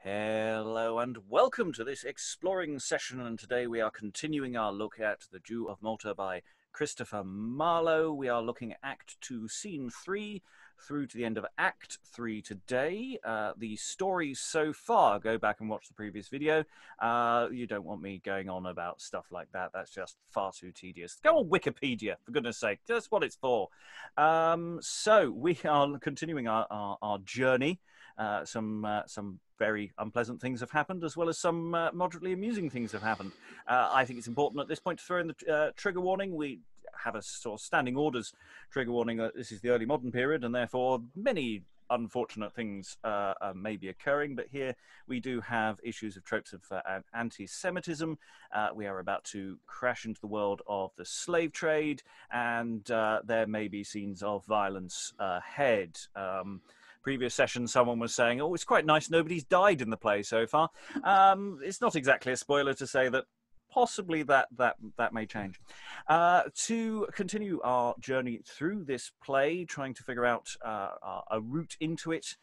Hello and welcome to this exploring session, and today we are continuing our look at The Jew of Malta by Christopher Marlowe. We are looking at Act 2, Scene 3 through to the end of Act 3 today. The stories so far, go back and watch the previous video. You don't want me going on about stuff like that. That's just far too tedious. Go on Wikipedia, for goodness sake. That's what it's for. So we are continuing our journey. Some very unpleasant things have happened, as well as some moderately amusing things have happened. I think it's important at this point to throw in the trigger warning. We have a sort of standing orders trigger warning that this is the early modern period, and therefore many unfortunate things may be occurring. But here we do have issues of tropes of anti-Semitism. We are about to crash into the world of the slave trade, and there may be scenes of violence ahead. Previous session, someone was saying, oh, it's quite nice nobody's died in the play so far. It's not exactly a spoiler to say that possibly that may change. To continue our journey through this play, trying to figure out a route into it,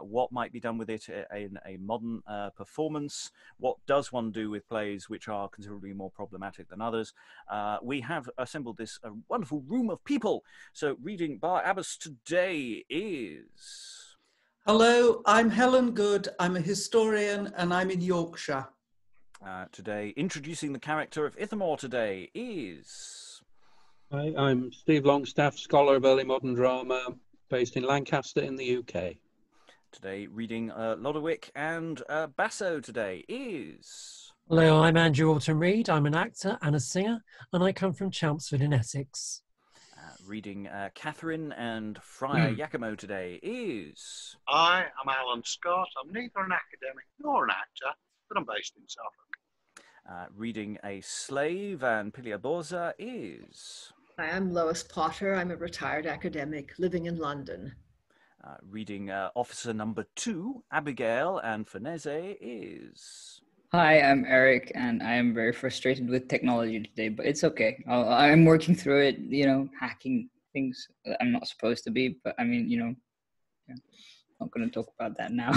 what might be done with it in a modern performance, what does one do with plays which are considerably more problematic than others. We have assembled this wonderful room of people. So reading Barabas today is... Hello, I'm Helen Good. I'm a historian and I'm in Yorkshire. Today, introducing the character of Ithamore today is... Hi, I'm Steve Longstaffe, scholar of early modern drama, based in Lancaster in the UK. Today, reading Lodowick, and Basso today is... Hello, I'm Alton-Read. I'm an actor and a singer, and I come from Chelmsford in Essex. Reading Katherine and Friar Jacomo today is... Hi, I'm Alan Scott. I'm neither an academic nor an actor, but I'm based in Suffolk. Reading a slave and Pilia-Borza is... Hi, I'm Lois Potter. I'm a retired academic living in London. Reading officer number 2, Abigail and Ferneze is... Hi, I'm Eric, and I am very frustrated with technology today, but it's okay. I'm working through it, hacking things that I'm not supposed to be, but I mean, I'm not going to talk about that now.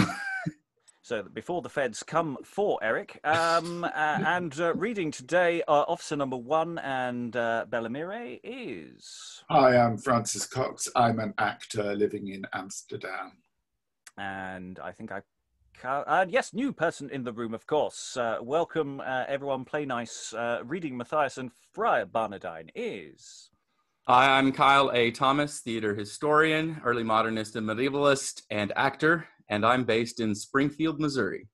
So before the feds come for Eric, and reading today, officer number 1 and Bellamire is... Hi, I'm Francis Cox. I'm an actor living in Amsterdam. And I think yes, new person in the room, of course. Welcome, everyone. Play nice. Reading Mathias and Friar Barnardine is... Hi, I'm Kyle A. Thomas, theater historian, early modernist and medievalist, and actor, and I'm based in Springfield, Missouri.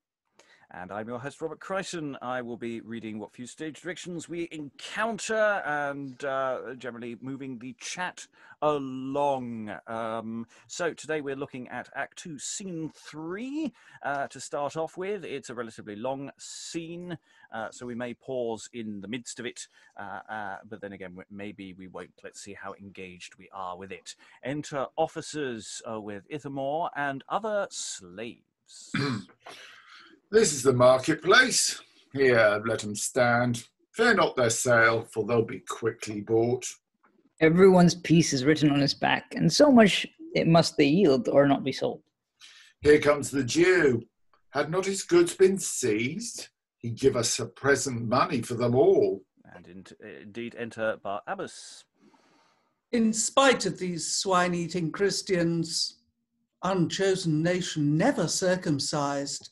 And I'm your host, Robert Crighton. I will be reading what few stage directions we encounter and generally moving the chat along. So today we're looking at Act 2, Scene 3 to start off with. It's a relatively long scene, so we may pause in the midst of it, but then again, maybe we won't. Let's see how engaged we are with it. Enter officers with Ithamore and other slaves. This is the marketplace. Here, let them stand. Fear not their sale, for they'll be quickly bought. Everyone's piece is written on his back, and so much it must they yield or not be sold. Here comes the Jew. Had not his goods been seized, he'd give us a present money for them all. And indeed enter Barabas. In spite of these swine-eating Christians, unchosen nation never circumcised,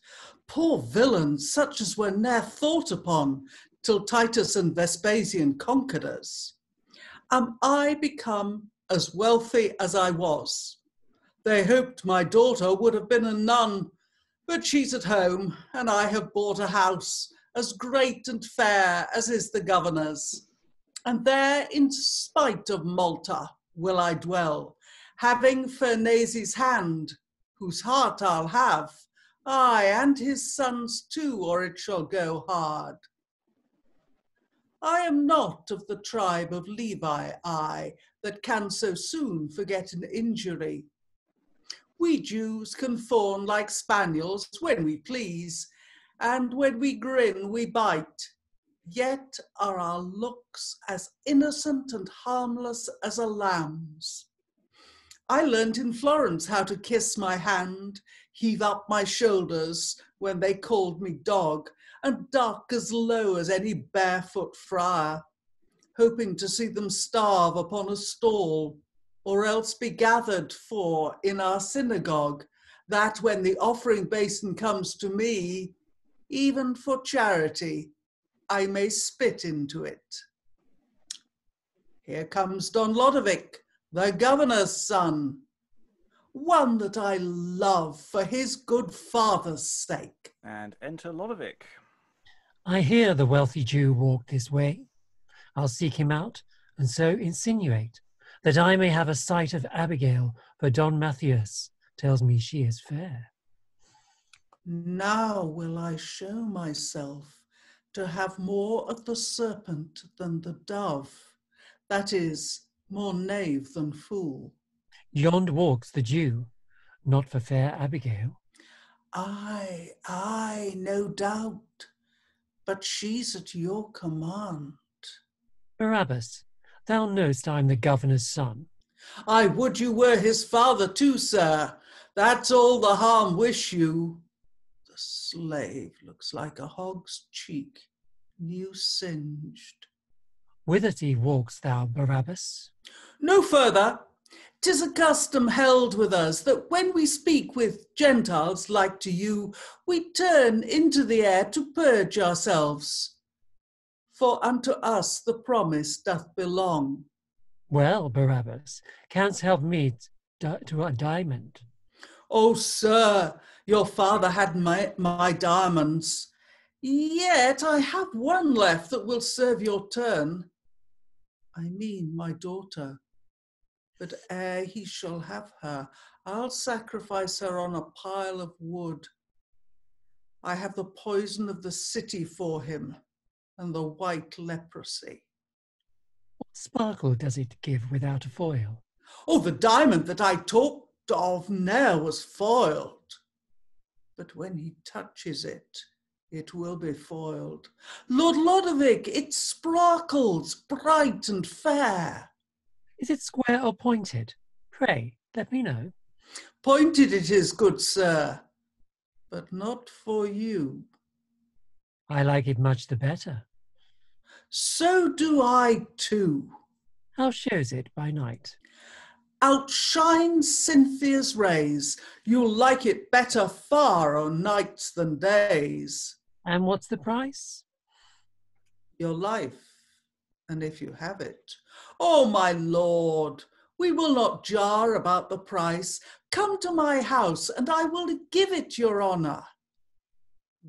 poor villains such as were ne'er thought upon till Titus and Vespasian conquered us. Am I become as wealthy as I was? They hoped my daughter would have been a nun, but she's at home, and I have bought a house as great and fair as is the governor's. And there, in spite of Malta, will I dwell, having Ferneze's hand, whose heart I'll have, aye, and his sons too, or it shall go hard. I am not of the tribe of Levi, I, that can so soon forget an injury. We Jews can fawn like spaniels when we please, and when we grin we bite. Yet are our looks as innocent and harmless as a lamb's. I learnt in Florence how to kiss my hand, heave up my shoulders when they called me dog, and duck as low as any barefoot friar, hoping to see them starve upon a stall, or else be gathered for in our synagogue, that when the offering basin comes to me, even for charity, I may spit into it. Here comes Don Lodowick, the governor's son, one that I love for his good father's sake. And enter Lodowick. I hear the wealthy Jew walk this way. I'll seek him out, and so insinuate that I may have a sight of Abigail, for Don Mathias tells me she is fair. Now will I show myself to have more of the serpent than the dove, that is, more knave than fool. Yond walks the Jew, not for fair Abigail. Aye, no doubt, but she's at your command. Barabas, thou knowst I'm the governor's son. I would you were his father too, sir. That's all the harm wish you. The slave looks like a hog's cheek, new singed. Whither walkst thou, Barabas? No further. 'Tis a custom held with us that when we speak with Gentiles like to you, we turn into the air to purge ourselves. For unto us the promise doth belong. Well, Barabas, canst help me to a diamond? Oh, sir, your father had my diamonds. Yet I have one left that will serve your turn. I mean my daughter. But ere he shall have her, I'll sacrifice her on a pile of wood. I have the poison of the city for him, and the white leprosy. What sparkle does it give without a foil? Oh, the diamond that I talked of ne'er was foiled. But when he touches it, it will be foiled. Lord Lodowick, it sparkles bright and fair. Is it square or pointed? Pray, let me know. Pointed it is, good sir, but not for you. I like it much the better. So do I too. How shows it by night? Outshines Cynthia's rays. You'll like it better far o' nights than days. And what's the price? Your life, and if you have it. Oh, my lord, we will not jar about the price. Come to my house, and I will give it your honour,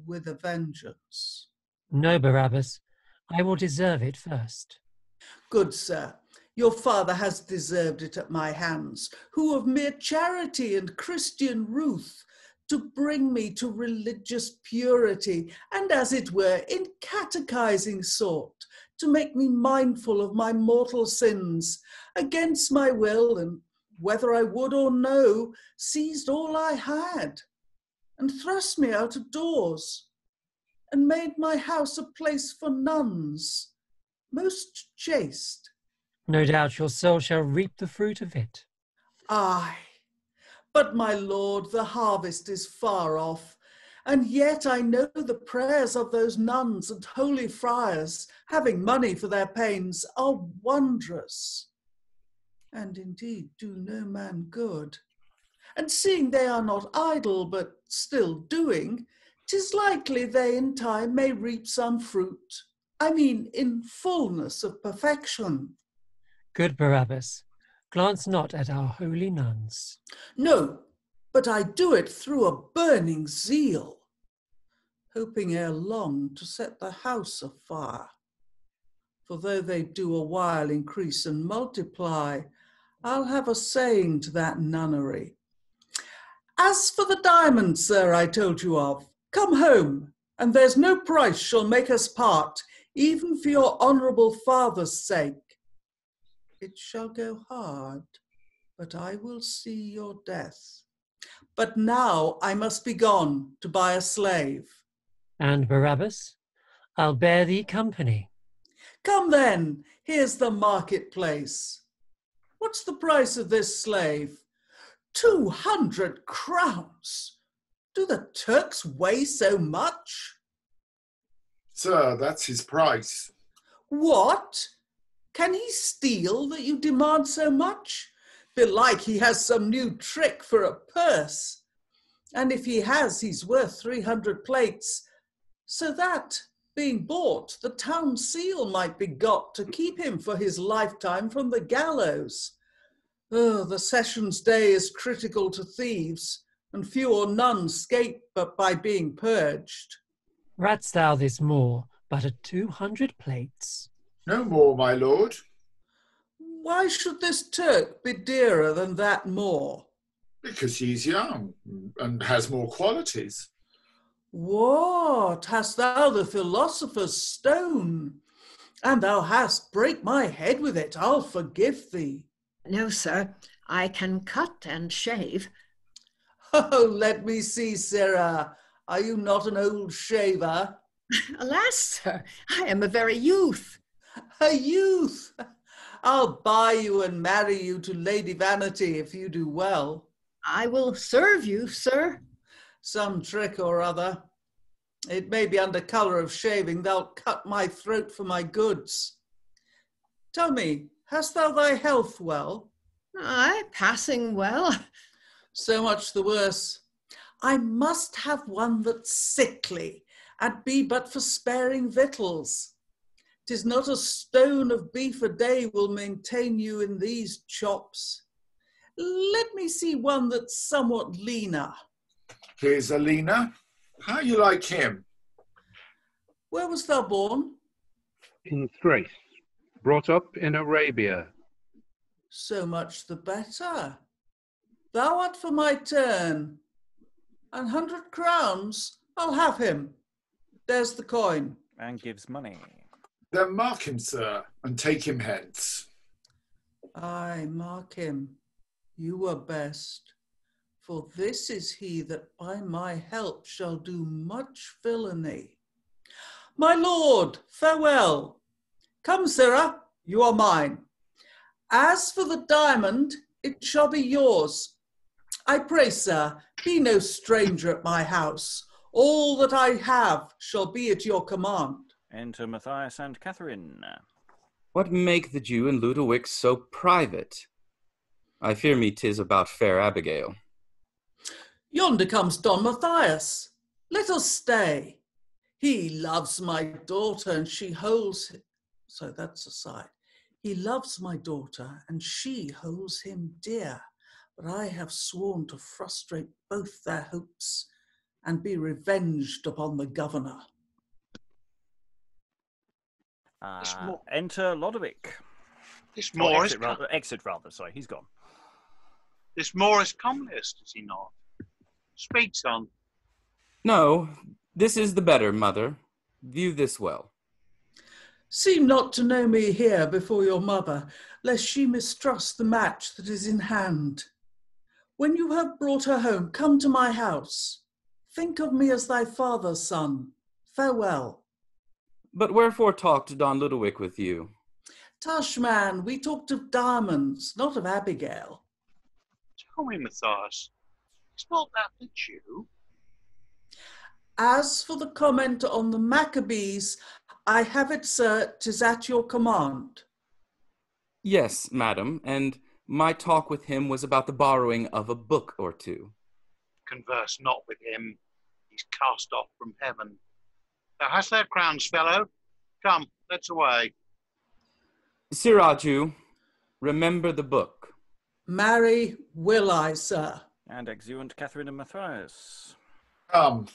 with a vengeance. No, Barabas, I will deserve it first. Good sir, your father has deserved it at my hands, who of mere charity and Christian ruth to bring me to religious purity, and as it were in catechizing sort, to make me mindful of my mortal sins, against my will, and whether I would or no, seized all I had, and thrust me out of doors, and made my house a place for nuns, most chaste. No doubt your soul shall reap the fruit of it. Aye, but my lord, the harvest is far off, and yet I know the prayers of those nuns and holy friars, having money for their pains, are wondrous, and indeed do no man good. And seeing they are not idle, but still doing, 'tis likely they in time may reap some fruit, I mean in fullness of perfection. Good Barabas, glance not at our holy nuns. No, but I do it through a burning zeal, hoping ere long to set the house afire. For though they do a while increase and multiply, I'll have a saying to that nunnery. As for the diamond, sir, I told you of, come home, and there's no price shall make us part, even for your honourable father's sake. It shall go hard, but I will see your death. But now I must be gone to buy a slave. And Barabas, I'll bear thee company. Come then, here's the marketplace. What's the price of this slave? 200 crowns. Do the Turks weigh so much? Sir, that's his price. What? Can he steal that you demand so much? Belike he has some new trick for a purse. And if he has, he's worth 300 plates. So that, being bought, the town seal might be got to keep him for his lifetime from the gallows. Oh, the sessions day is critical to thieves, and few or none scape but by being purged. Ratst thou this more, but at 200 plates? No more, my lord. Why should this Turk be dearer than that more? Because he's young and has more qualities. What, hast thou the philosopher's stone? And thou hast break my head with it, I'll forgive thee. No, sir, I can cut and shave. Oh, let me see, Sarah. Are you not an old shaver? Alas, sir, I am a very youth. A youth? I'll buy you and marry you to Lady Vanity if you do well. I will serve you, sir. Some trick or other. It may be under colour of shaving thou'lt cut my throat for my goods. Tell me, hast thou thy health well? Aye, passing well. So much the worse. I must have one that's sickly, and be but for sparing victuals. 'Tis not a stone of beef a day will maintain you in these chops. Let me see one that's somewhat leaner. Here's a leaner. How you like him? Where was thou born? In Thrace, brought up in Arabia. So much the better. Thou art for my turn. 100 crowns, I'll have him. There's the coin. And gives money. Then mark him, sir, and take him hence. Aye, mark him. You were best. For this is he that by my help shall do much villainy. My lord, farewell. Come, sirrah, you are mine. As for the diamond, it shall be yours. I pray, sir, be no stranger at my house. All that I have shall be at your command. Enter Mathias and Katherine. What make the Jew and Lodowick so private? I fear me 'tis about fair Abigail. Yonder comes Don Mathias. Let us stay. He loves my daughter and she holds him. So that's aside. He loves my daughter and she holds him dear. But I have sworn to frustrate both their hopes and be revenged upon the governor. Enter Lodowick. This Moor is Exit rather, sorry, he's gone. This Moor is commonest, is he not? Speak, son. No, this is the better, mother. View this well. Seem not to know me here before your mother, lest she mistrust the match that is in hand. When you have brought her home, come to my house. Think of me as thy father's son. Farewell. But wherefore talked Don Lodowick with you? Tush, man, we talked of diamonds, not of Abigail. Tell me, Mathias, is not that the Jew? As for the comment on the Maccabees, I have it, sir, 'tis at your command. Yes, madam, and my talk with him was about the borrowing of a book or two. Converse not with him. He's cast off from heaven. Thou hast their crowns, fellow. Come, let's away. Sirrah Jew, remember the book. Marry will I, sir. And exeunt Katherine and Mathias. Come,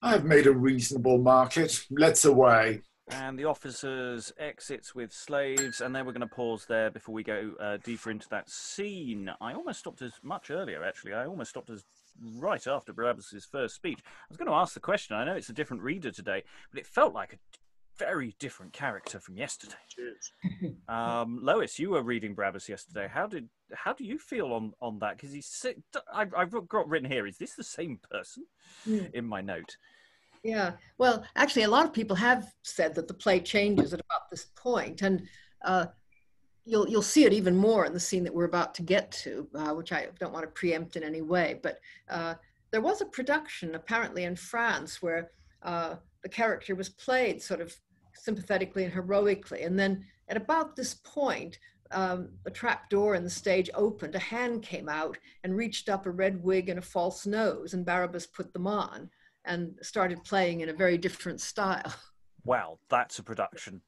I have made a reasonable market. Let's away. And the officers exits with slaves, and then we're going to pause there before we go deeper into that scene. I almost stopped us much earlier, actually. I almost stopped us right after Barabas' first speech. I was going to ask the question. I know it's a different reader today, but it felt like a very different character from yesterday. Lois, you were reading Barabas yesterday. How do you feel on that? Because I've got written here, is this the same person in my note? Yeah, well, actually, a lot of people have said that the play changes at about this point, and you'll see it even more in the scene that we're about to get to, which I don't want to preempt in any way. But there was a production apparently in France where the character was played sort of sympathetically and heroically. And then at about this point, the trap door in the stage opened, a hand came out and reached up a red wig and a false nose, and Barabas put them on and started playing in a very different style. Wow, that's a production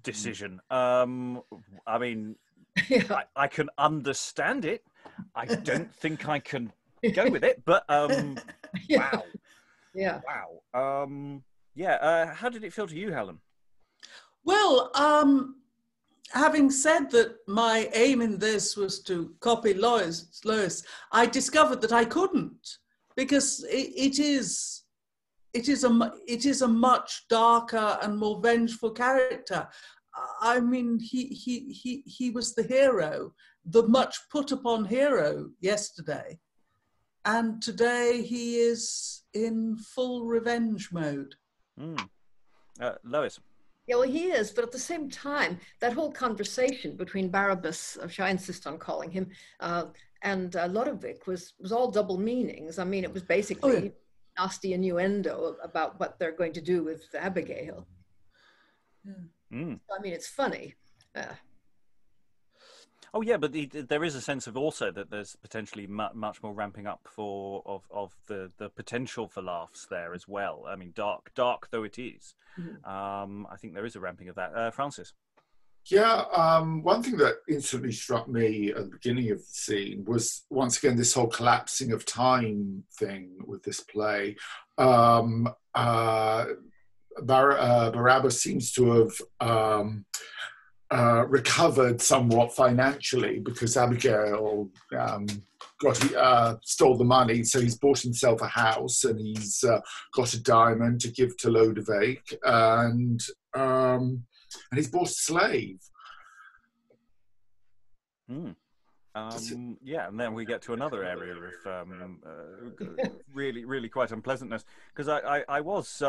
decision. I mean, Yeah. I can understand it. I don't think I can go with it, but Yeah. wow. Yeah. Wow. How did it feel to you, Helen? Well, having said that my aim in this was to copy Lois, I discovered that I couldn't, because it is a much darker and more vengeful character. I mean, he was the hero, the much put upon hero yesterday, and today he is in full revenge mode. Lois. Yeah, well, he is, but at the same time, that whole conversation between Barabas, which I insist on calling him, and Lodowick was all double meanings. I mean, it was basically nasty innuendo about what they're going to do with Abigail. Yeah. I mean, it's funny. Oh yeah, but there is a sense of also that there's potentially much more ramping up of the potential for laughs there as well. I mean, dark though it is, I think there is a ramping of that. Francis. Yeah, one thing that instantly struck me at the beginning of the scene was, once again, this whole collapsing of time thing with this play. Barabas seems to have recovered somewhat financially, because Abigail stole the money, so he's bought himself a house, and he's got a diamond to give to Lodowick, and he's bought a slave. Yeah, and then we get to another area of really quite unpleasantness, because I was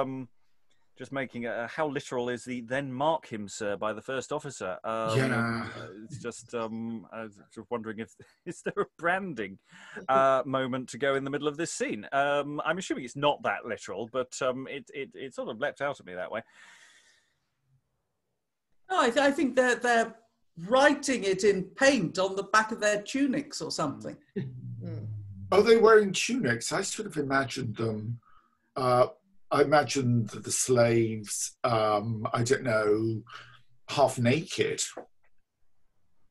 just making how literal is the "then mark him, sir" by the first officer. It's just I was sort of wondering if is there a branding moment to go in the middle of this scene. I'm assuming it's not that literal, but it sort of leapt out at me that way. No, I think they're writing it in paint on the back of their tunics or something. Are they wearing tunics? I sort of imagined them. I imagined the slaves, I don't know, half naked.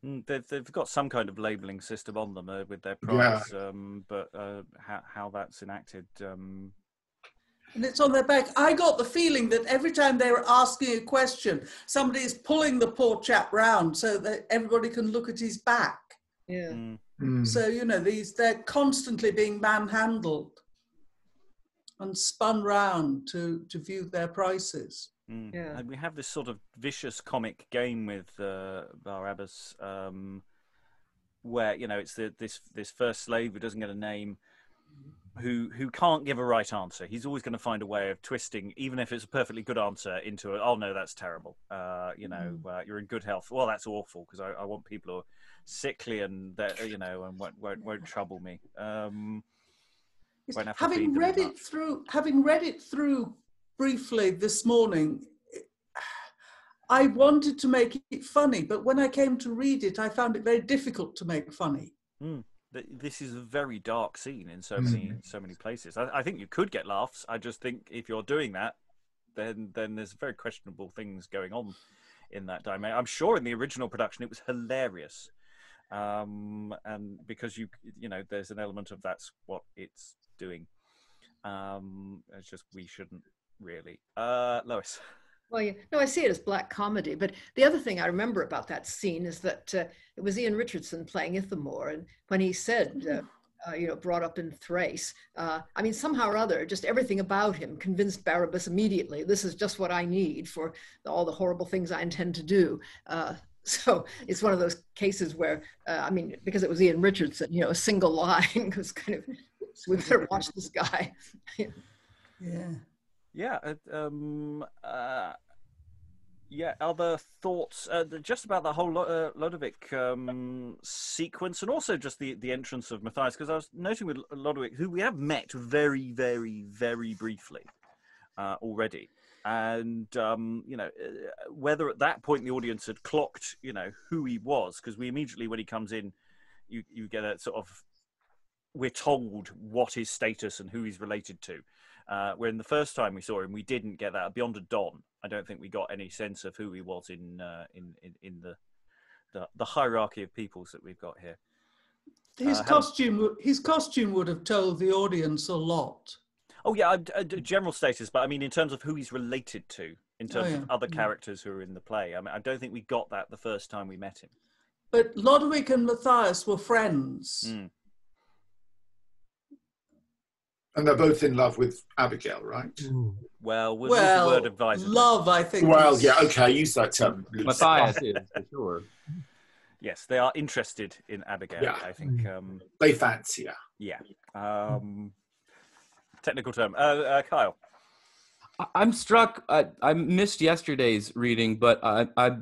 They've got some kind of labelling system on them with their price, but how that's enacted... And it's on their back. I got the feeling that every time they were asking a question, somebody is pulling the poor chap round so that everybody can look at his back. Yeah. So, you know, they're constantly being manhandled and spun round to view their prices. Yeah. And we have this sort of vicious comic game with Barabas, where, you know, it's this first slave who doesn't get a name, who can't give a right answer. He's always going to find a way of twisting, even if it's a perfectly good answer, into oh no, that's terrible. You're in good health. Well, that's awful, because I want people who are sickly and and won't trouble me. Having read it through briefly this morning, I wanted to make it funny, but when I came to read it, I found it very difficult to make funny. This is a very dark scene in so many places. I think you could get laughs. I just think if you're doing that, then there's very questionable things going on in that dimension. I'm sure in the original production it was hilarious, and because you know there's an element of that's what it's doing. It's just we shouldn't really. Lois. Well, yeah. No, I see it as black comedy. But the other thing I remember about that scene is that it was Ian Richardson playing Ithamore, and when he said, brought up in Thrace, I mean, somehow or other, just everything about him convinced Barabas immediately, this is just what I need for all the horrible things I intend to do. So it's one of those cases where, because it was Ian Richardson, a single line was kind of, so we better watch this guy. Yeah. Yeah, Yeah, other thoughts just about the whole Lodowick sequence, and also just the entrance of Mathias, because I was noting with Lodowick, who we have met very, very, very briefly already, and whether at that point the audience had clocked, who he was, because we immediately, when he comes in, you get a sort of, we're told what his status and who he's related to. When the first time we saw him, we didn't get that. Beyond a Don, I don't think we got any sense of who he was in the hierarchy of peoples that we've got here. His costume would have told the audience a lot. Oh yeah, general status, but I mean in terms of who he's related to, in terms of other characters who are in the play. I mean, I don't think we got that the first time we met him. But Lodowick and Mathias were friends. Mm. And they're both in love with Abigail, right? Well, we'll use the word advisedly. Love, I think. Well, yeah, okay, use that term. Mathias is, for sure. Yes, they are interested in Abigail, Yeah. I think. They fancy her. Yeah. Technical term. Kyle. I'm struck. I missed yesterday's reading, but I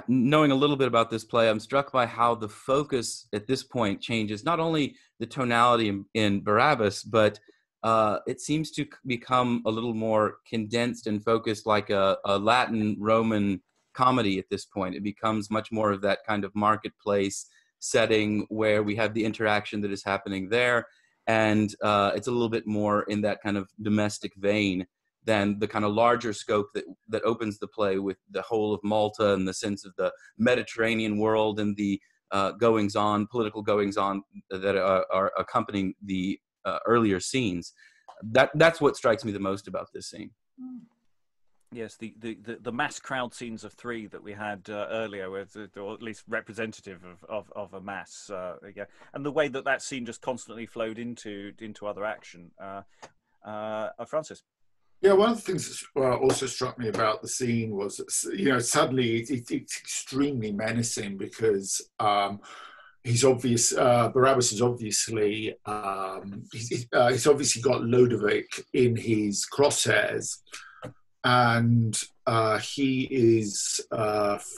knowing a little bit about this play, I'm struck by how the focus at this point changes. Not only the tonality in Barabas, but it seems to become a little more condensed and focused, like a Latin Roman comedy at this point. It becomes much more of that kind of marketplace setting where we have the interaction that is happening there. And it's a little bit more in that kind of domestic vein than the kind of larger scope that opens the play with the whole of Malta and the sense of the Mediterranean world and the political goings-on that are accompanying the earlier scenes. That's what strikes me the most about this scene. Yes, the mass crowd scenes of 3 that we had earlier, or at least representative of a mass, and the way that scene just constantly flowed into other action. Francis. Yeah, one of the things that also struck me about the scene was, suddenly it's extremely menacing because he's obvious. Barabas is obviously he's obviously got Lodowick in his crosshairs, and he is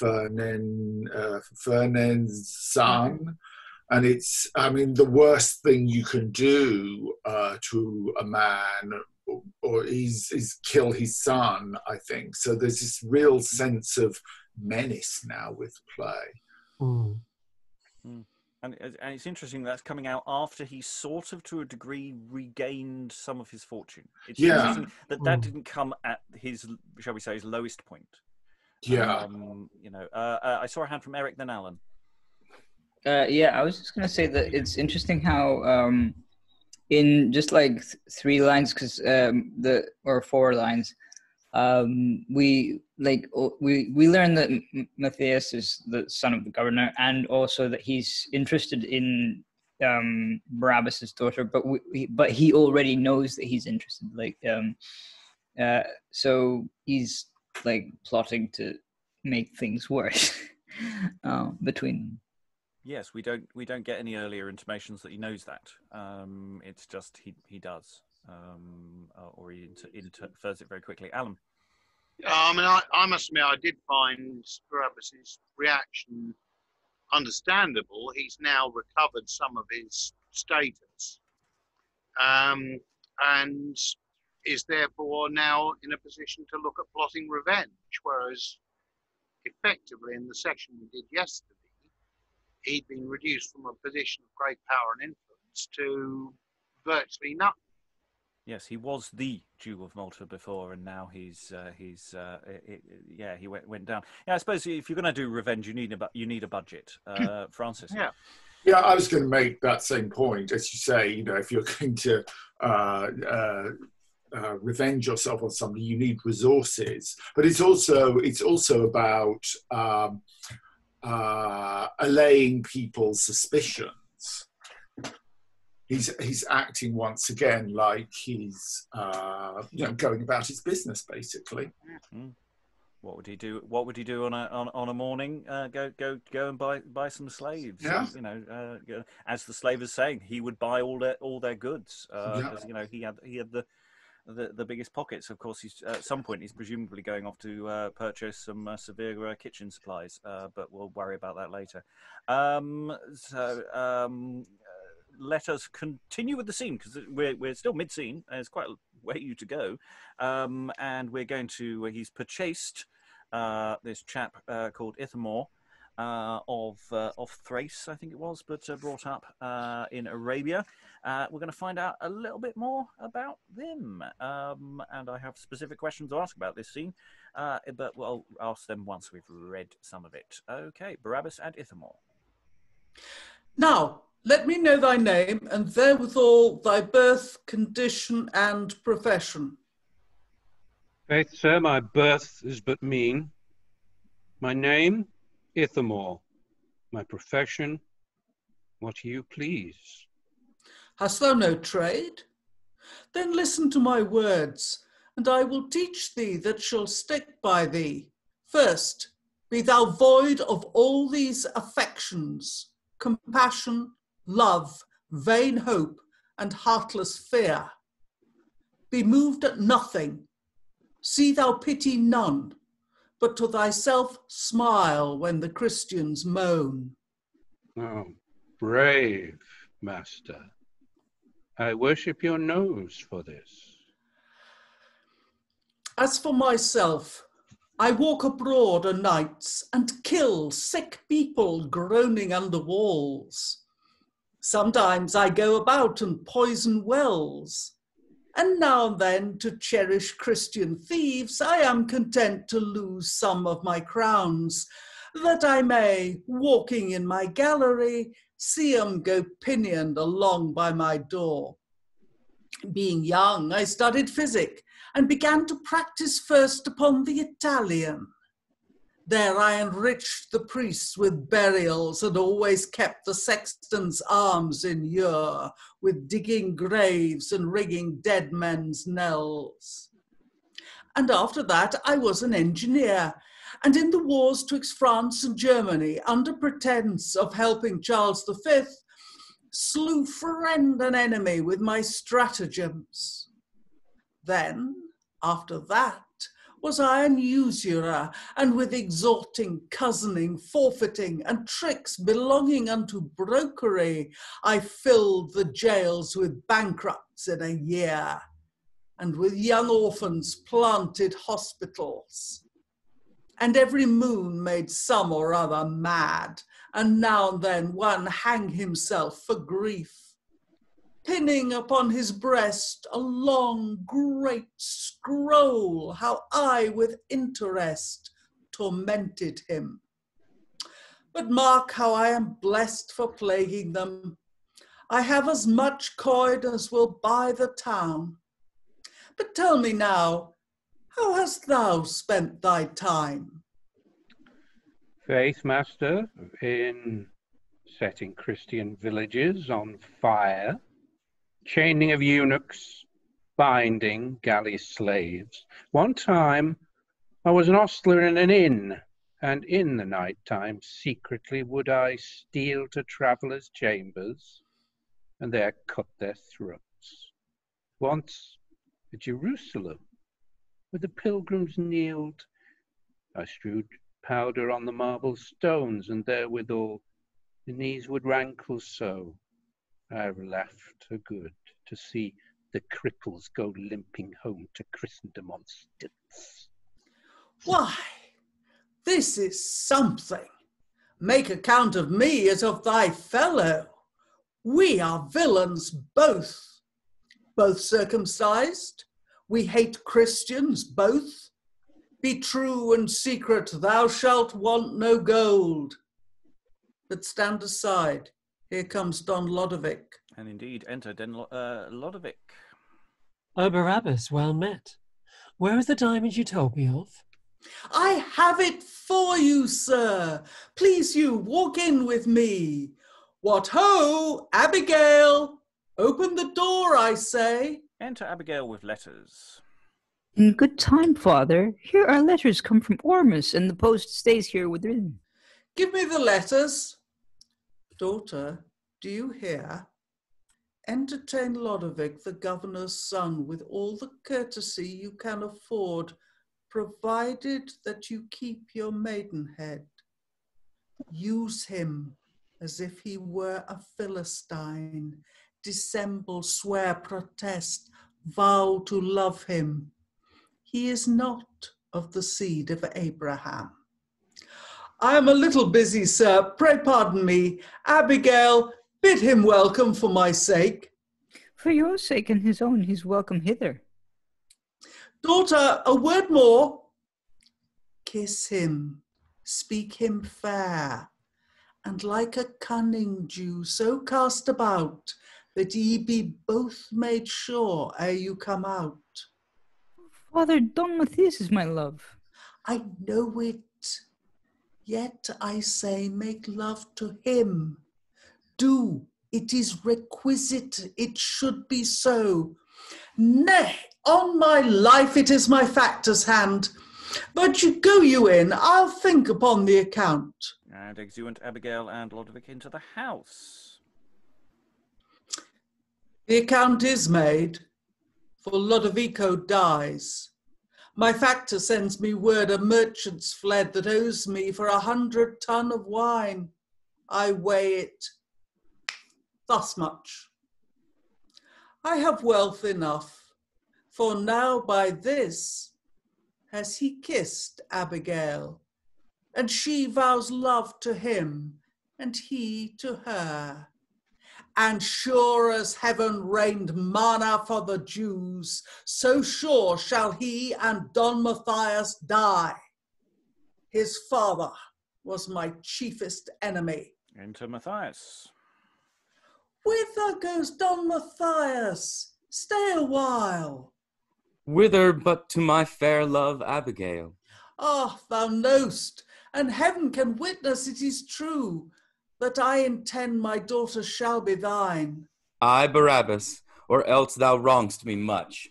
Ferneze's son. And it's, I mean, the worst thing you can do to a man or is kill his son, I think. So there's this real sense of menace now with the play. Mm. Mm. And it's interesting that's coming out after he sort of, to a degree, regained some of his fortune. It's interesting that didn't come at his, shall we say, his lowest point. Yeah. I saw a hand from Eric, then Alan. Yeah, I was just going to say that it's interesting how in just like 3 lines, or 4 lines, we learn that Mathias is the son of the governor, and also that he's interested in Barabas's daughter, but he already knows that he's interested. So he's like plotting to make things worse between them. Yes, we don't get any earlier intimations that he knows that. It's just he does, or he infers it very quickly. Alan. I mean, I must admit, I did find Barabas's reaction understandable. He's now recovered some of his status, and is therefore now in a position to look at plotting revenge. Whereas, effectively, in the section we did yesterday, he'd been reduced from a position of great power and influence to virtually nothing. Yes, he was the Jew of Malta before, and now he went down. Yeah, I suppose if you're going to do revenge, you need a budget. Francis. Yeah, I was going to make that same point. As you say, if you're going to revenge yourself on somebody, you need resources. But it's also about allaying people's suspicions. He's acting once again like he's going about his business, basically. Mm-hmm. What would he do? What would he do on a morning? Go and buy some slaves. Yeah. As the slave is saying, he would buy all their goods. As he had the biggest pockets. Of course, he's at some point he's presumably going off to purchase some severe kitchen supplies, but we'll worry about that later. Let us continue with the scene, because we're still mid-scene. There's quite a way to go, and we're going to. He's purchased this chap called Ithamore of Thrace, I think it was, but brought up in Arabia. We're going to find out a little bit more about them, and I have specific questions to ask about this scene, but we'll ask them once we've read some of it. Okay, Barabas and Ithamore. Now, let me know thy name, and therewithal thy birth, condition, and profession. Faith, sir, my birth is but mean. My name, Ithamore. My profession, what you please. Hast thou no trade? Then listen to my words, and I will teach thee that shall stick by thee. First, be thou void of all these affections, compassion, love, vain hope, and heartless fear. Be moved at nothing. See thou pity none, but to thyself smile when the Christians moan. Oh, brave master. I worship your nose for this. As for myself, I walk abroad o' nights and kill sick people groaning under walls. Sometimes I go about and poison wells, and now and then to cherish Christian thieves I am content to lose some of my crowns, that I may, walking in my gallery, see 'em go pinioned along by my door. Being young, I studied physic, and began to practice first upon the Italian. There I enriched the priests with burials, and always kept the sexton's arms in ure, with digging graves and ringing dead men's knells. And after that I was an engineer, and in the wars twixt France and Germany, under pretence of helping Charles V, slew friend and enemy with my stratagems. Then, after that, was I an usurer, and with extorting, cozening, forfeiting, and tricks belonging unto brokery, I filled the jails with bankrupts in a year, and with young orphans planted hospitals. And every moon made some or other mad, and now and then one hang himself for grief, pinning upon his breast a long great scroll, how I with interest tormented him. But mark how I am blessed for plaguing them. I have as much coin as will buy the town. But tell me now, how hast thou spent thy time? Faith, master, in setting Christian villages on fire, chaining of eunuchs, binding galley slaves. One time I was an ostler in an inn, and in the night time secretly would I steal to travellers' chambers, and there cut their throats. Once at Jerusalem, where the pilgrims kneeled, I strewed powder on the marble stones, and therewithal the knees would rankle so. I've laughed a good to see the cripples go limping home to Christendom on stilts. Why, this is something. Make account of me as of thy fellow. We are villains both circumcised. We hate Christians both. Be true and secret, thou shalt want no gold. But stand aside. Here comes Don Lodowick. And indeed, enter Lodowick. Oh, Barabas, well met. Where is the diamond you told me of? I have it for you, sir. Please you, walk in with me. What ho, Abigail! Open the door, I say. Enter Abigail with letters. In good time, father. Here are letters come from Ormus, and the post stays here within. Give me the letters. Daughter, do you hear? entertain Lodowick, the governor's son, with all the courtesy you can afford, provided that you keep your maidenhead. Use him as if he were a Philistine. Dissemble, swear, protest, vow to love him. He is not of the seed of Abraham. I am a little busy, sir. Pray pardon me. Abigail, bid him welcome for my sake. For your sake and his own, he's welcome hither. Daughter, a word more. Kiss him, speak him fair, and like a cunning Jew, so cast about that ye be both made sure ere you come out. Father, Don Mathias is my love. I know it, yet I say make love to him. Do, it is requisite, it should be so. Nay, on my life it is my factor's hand. But you go you in, I'll think upon the account. And exeunt Abigail and Lodowick into the house. The account is made, for Lodovico dies. My factor sends me word a merchant's fled that owes me for 100 ton of wine. I weigh it thus much. I have wealth enough, for now by this has he kissed Abigail, and she vows love to him, and he to her. And sure as heaven rained manna for the Jews, so sure shall he and Don Mathias die. His father was my chiefest enemy. Enter Mathias. Whither goes Don Mathias? Stay a while. Whither but to my fair love Abigail? Ah, thou know'st, and heaven can witness it is true, that I intend my daughter shall be thine. I, Barabas, or else thou wrong'st me much.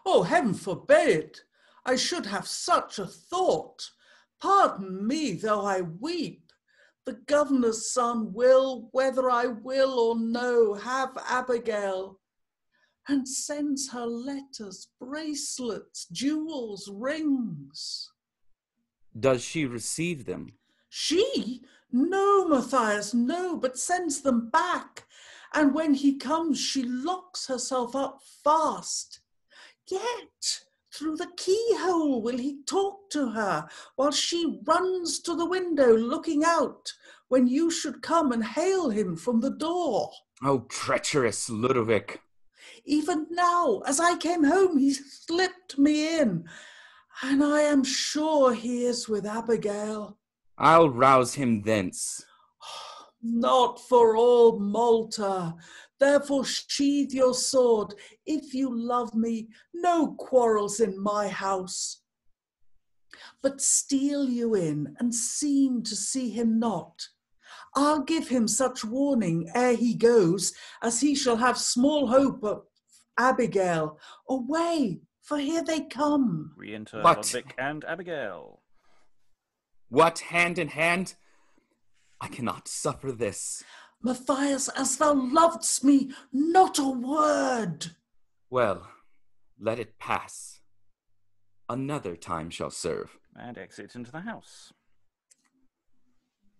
Oh, heaven forbid! I should have such a thought. Pardon me, though I weep. The governor's son will, whether I will or no, have Abigail, and sends her letters, bracelets, jewels, rings. Does she receive them? She? No, Mathias, no, but sends them back. And when he comes, she locks herself up fast. Yet through the keyhole will he talk to her, while she runs to the window looking out, when you should come and hail him from the door. Oh, treacherous Lodowick! Even now, as I came home, he slipped me in, and I am sure he is with Abigail. I'll rouse him thence. Not for all Malta. Therefore sheathe your sword. If you love me, no quarrels in my house. But steal you in, and seem to see him not. I'll give him such warning ere he goes, as he shall have small hope of Abigail. Away, for here they come. Re-enter What? Lodowick and Abigail. What, hand in hand? I cannot suffer this. Mathias, as thou lovedst me, not a word. Well, let it pass. Another time shall serve. And exit into the house.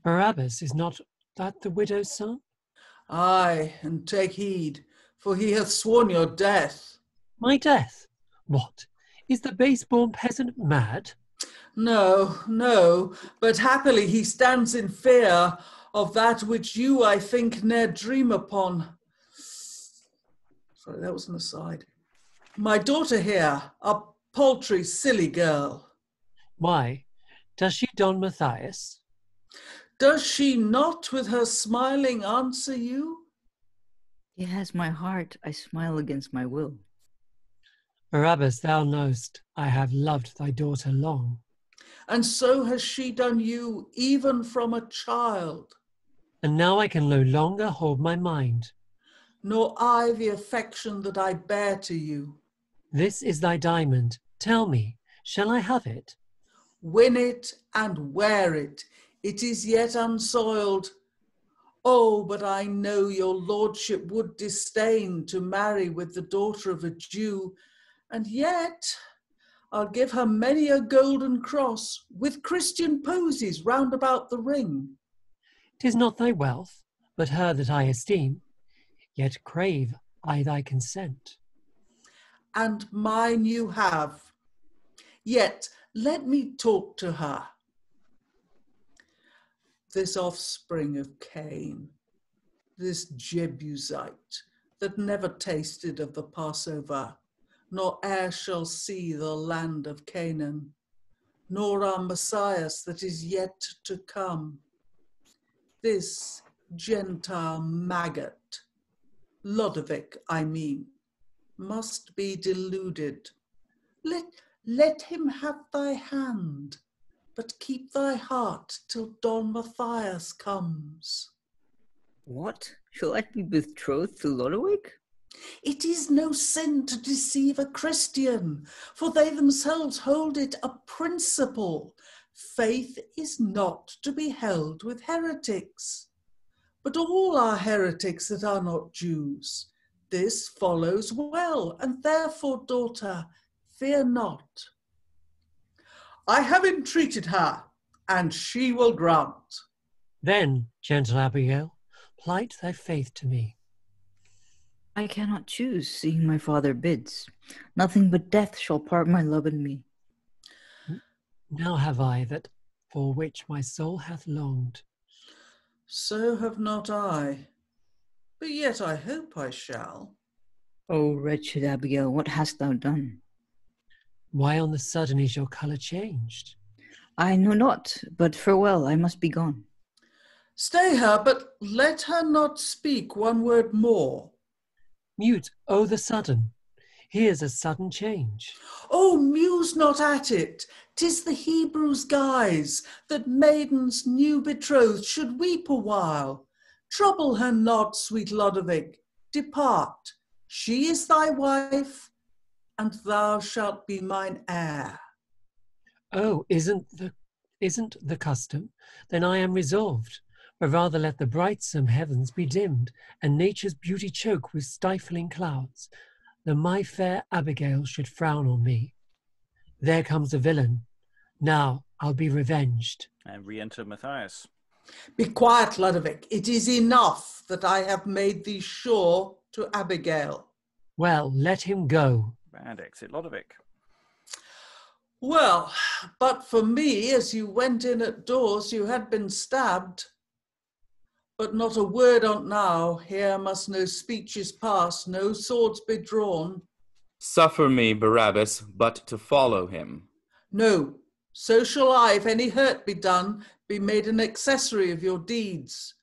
Barabas, is not that the widow's son? Aye, and take heed, for he hath sworn your death. My death? What? Is the base-born peasant mad? No, no, but happily he stands in fear of that which you, I think, ne'er dream upon. Sorry, that was an aside. My daughter here, a paltry, silly girl. Why, does she Don Mathias? Does she not with her smiling answer you? He has my heart, I smile against my will. Barabas, thou knowst I have loved thy daughter long. And so has she done you, even from a child. And now I can no longer hold my mind. Nor I the affection that I bear to you. This is thy diamond. Tell me, shall I have it? Win it and wear it. It is yet unsoiled. Oh, but I know your lordship would disdain to marry with the daughter of a Jew, and yet I'll give her many a golden cross with Christian posies round about the ring. 'Tis not thy wealth, but her that I esteem, yet crave I thy consent. And mine you have. Yet let me talk to her. This offspring of Cain, this Jebusite that never tasted of the Passover, nor e'er shall see the land of Canaan, nor our Mathias that is yet to come. This Gentile maggot, Lodowick I mean, must be deluded. Let him have thy hand, but keep thy heart till Don Mathias comes. What? Shall I be betrothed to Lodowick? It is no sin to deceive a Christian, for they themselves hold it a principle. Faith is not to be held with heretics. But all are heretics that are not Jews. This follows well, and therefore, daughter, fear not. I have entreated her, and she will grant. Then, gentle Abigail, plight thy faith to me. I cannot choose, seeing my father bids. Nothing but death shall part my love and me. Now have I that for which my soul hath longed. So have not I, but yet I hope I shall. O wretched Abigail, what hast thou done? Why on the sudden is your colour changed? I know not, but farewell, I must be gone. Stay her, but let her not speak one word more. Mute, oh the sudden, here's a sudden change. Oh, muse not at it, 'tis the Hebrew's guise, that maidens new betrothed should weep a while. Trouble her not, sweet Lodowick, depart. She is thy wife, and thou shalt be mine heir. Oh, isn't the custom? Then I am resolved. But rather let the brightsome heavens be dimmed, and nature's beauty choke with stifling clouds, than my fair Abigail should frown on me. There comes a villain. Now I'll be revenged. And re-enter Mathias. Be quiet, Lodowick. It is enough that I have made thee sure to Abigail. Well, let him go. And exit Lodowick. Well, but for me, as you went in at doors, you had been stabbed. But not a word on't now. Here must no speeches pass, no swords be drawn. Suffer me, Barabas, but to follow him. No, so shall I, if any hurt be done, be made an accessory of your deeds.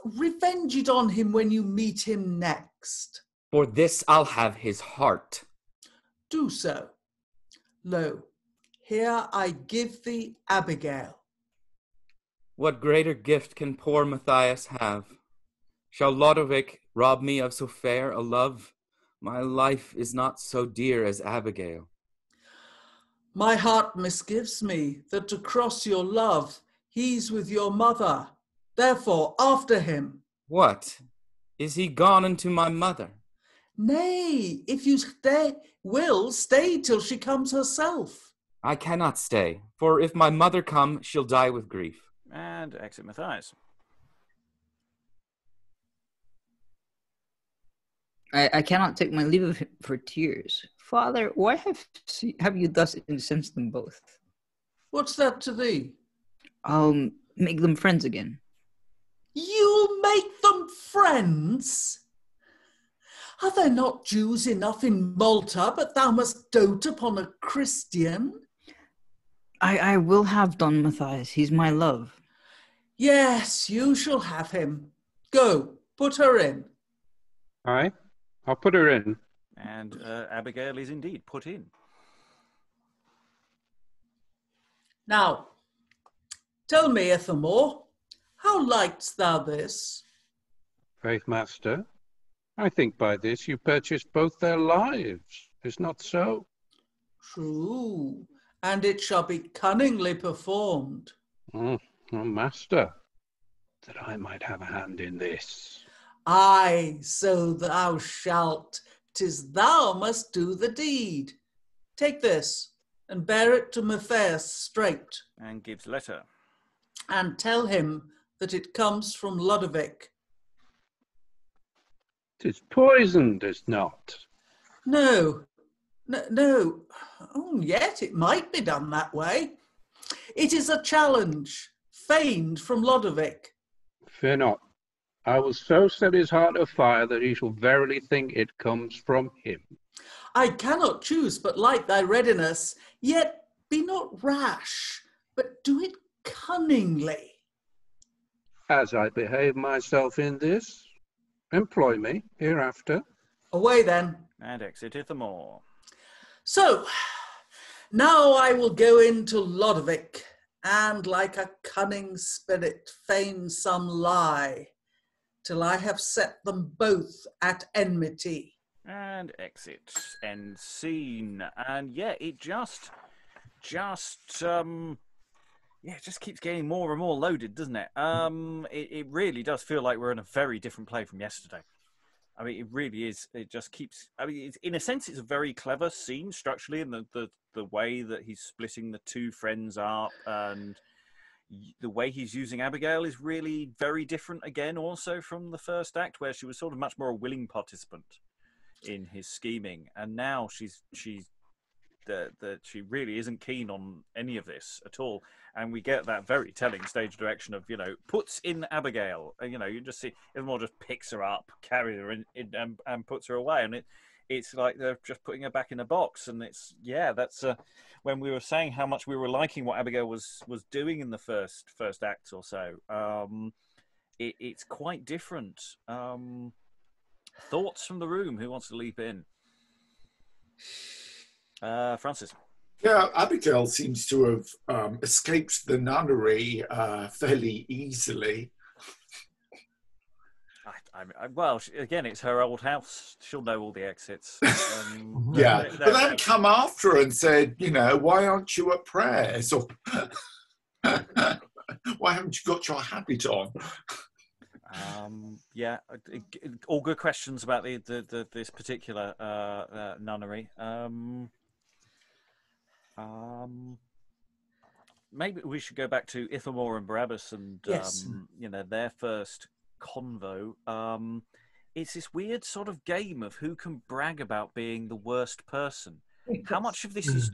Revenge it on him when you meet him next. For this I'll have his heart. Do so. Lo, here I give thee Abigail. What greater gift can poor Mathias have? Shall Lodowick rob me of so fair a love? My life is not so dear as Abigail. My heart misgives me that to cross your love, he's with your mother. Therefore, after him. What? Is he gone unto my mother? Nay, if you will stay till she comes herself. I cannot stay, for if my mother come, she'll die with grief. And exit Mathias. I cannot take my leave of him for tears. Father, why have you thus incensed them both? What's that to thee? I'll make them friends again. You'll make them friends? Are there not Jews enough in Malta, but thou must dote upon a Christian? I will have Don Mathias. He's my love. Yes, you shall have him. Go, put her in. Aye, I'll put her in. And Abigail is indeed put in. Now, tell me, Ithamore, how likest thou this? Faith, master, I think by this you purchased both their lives. Is not so? True, and it shall be cunningly performed. Oh, master, that I might have a hand in this. Aye, so thou shalt. 'Tis thou must do the deed. Take this, and bear it to Mathias straight, And gives letter. and tell him that it comes from Lodowick. 'Tis poisoned, is not. No. Oh, yet it might be done that way. It is a challenge, feigned from Lodowick. Fear not. I will so set his heart afire that he shall verily think it comes from him. I cannot choose but like thy readiness, yet be not rash, but do it cunningly. As I behave myself in this, employ me hereafter. Away then. And exit Ithamore. So, now I will go into Lodowick, and like a cunning spirit feign some lie, till I have set them both at enmity. And exit. End scene. And yeah, it just keeps getting more and more loaded, doesn't it? It really does feel like we're in a very different play from yesterday. I mean, it really is. It just keeps. I mean, in a sense, it's a very clever scene structurally, in the way that he's splitting the two friends up, and the way he's using Abigail is really very different again, also from the first act, where she was sort of much more a willing participant in his scheming, and now she really isn't keen on any of this at all. And we get that very telling stage direction of, puts in Abigail. You just see Ithamore just picks her up, carries her in and puts her away. And it's like they're just putting her back in a box. And that's when we were saying how much we were liking what Abigail was doing in the first act or so. It's quite different. Thoughts from the room? Who wants to leap in? Francis. Yeah, Abigail seems to have escaped the nunnery fairly easily. Well, again, it's her old house. She'll know all the exits. Yeah, but then come after her and said, why aren't you at prayers? Or why haven't you got your habit on? All good questions about this particular nunnery. Maybe we should go back to Ithamore and Barabas and Yes. Their first convo. It's this weird sort of game of who can brag about being the worst person. How much of this is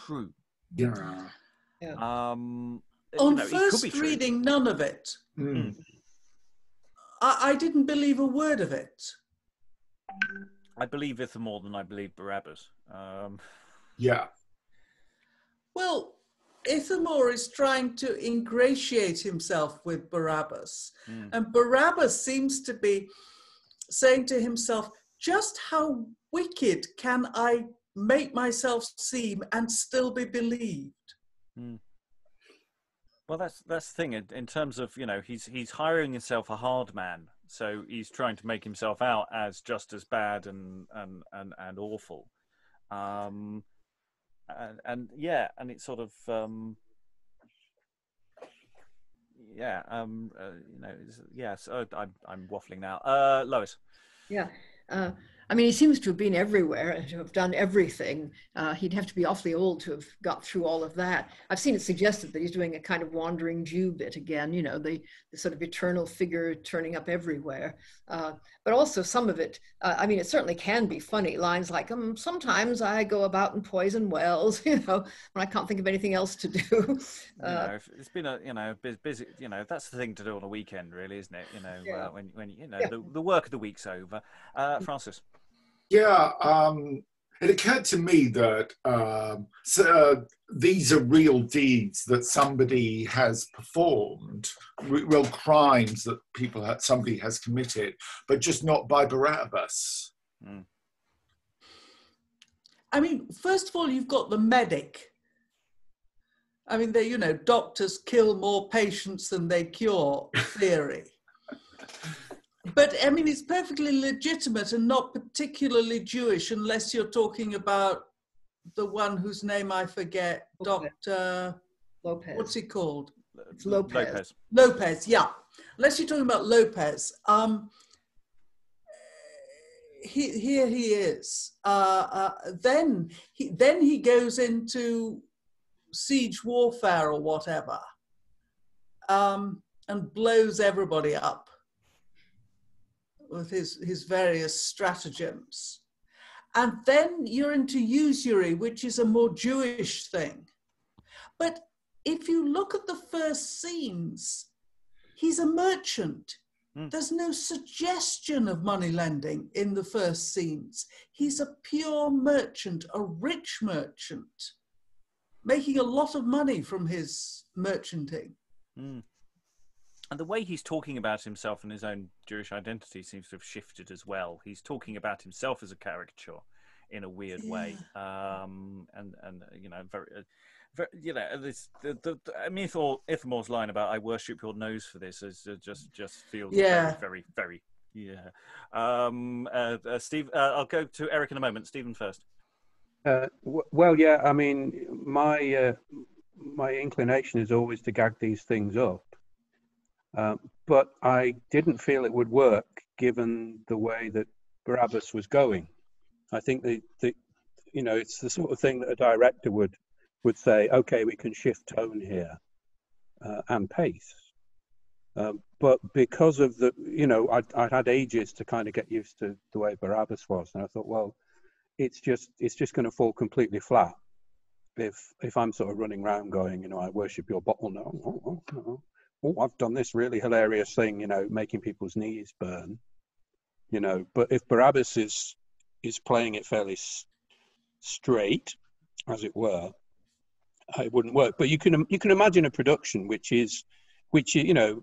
true? Yeah. On it could be first true. reading, none of it. Mm. I didn't believe a word of it. I believe Ithamore more than I believe Barabas. Yeah. Well, Ithamore is trying to ingratiate himself with Barabas. And Barabas seems to be saying to himself, just how wicked can I make myself seem and still be believed? Well, that's the thing in terms of, he's hiring himself a hard man. So he's trying to make himself out as just as bad and awful. And it's sort of, so I'm waffling now. Lois. Yeah. I mean, he seems to have been everywhere and to have done everything. He'd have to be awfully old to have got through all of that. I've seen it suggested that he's doing a kind of wandering Jew bit again, the sort of eternal figure turning up everywhere. But also some of it, it certainly can be funny. Lines like, sometimes I go about and poison wells, when I can't think of anything else to do. It's been a busy, that's the thing to do on a weekend, really, isn't it? When the work of the week's over. Francis. Yeah, it occurred to me that these are real deeds that somebody has performed, real crimes that somebody has committed, but just not by Barabas. First of all, you've got the medic. Doctors kill more patients than they cure theory. But, it's perfectly legitimate and not particularly Jewish unless you're talking about the one whose name I forget, Dr. Lopez. What's he called? It's Lopez. Lopez, yeah. unless you're talking about Lopez, here he is. Then he goes into siege warfare or whatever, and blows everybody up with his various stratagems. And then you're into usury, which is a more Jewish thing. But if you look at the first scenes, he's a merchant. There's no suggestion of money lending in the first scenes. He's a pure merchant, a rich merchant, making a lot of money from his merchanting. And the way he's talking about himself and his own Jewish identity seems to have shifted as well. He's talking about himself as a caricature in a weird way, and you know, very, you know, this I mean, Ithamore's line about "I worship your nose for this" is just feels very, very. Steve, I'll go to Eric in a moment. Stephen first. Well, yeah, I mean, my inclination is always to gag these things up. But I didn't feel it would work given the way that Barabas was going. I think you know, it's the sort of thing that a director would say, okay, we can shift tone here and pace. But because of the, you know, I'd had ages to kind of get used to the way Barabas was, and I thought, well, it's just going to fall completely flat if I'm sort of running around going, you know, I worship your bottle now. Oh, I've done this really hilarious thing, you know, making people's knees burn, you know. But if Barabas is playing it fairly straight, as it were, it wouldn't work. But you can imagine a production which you know,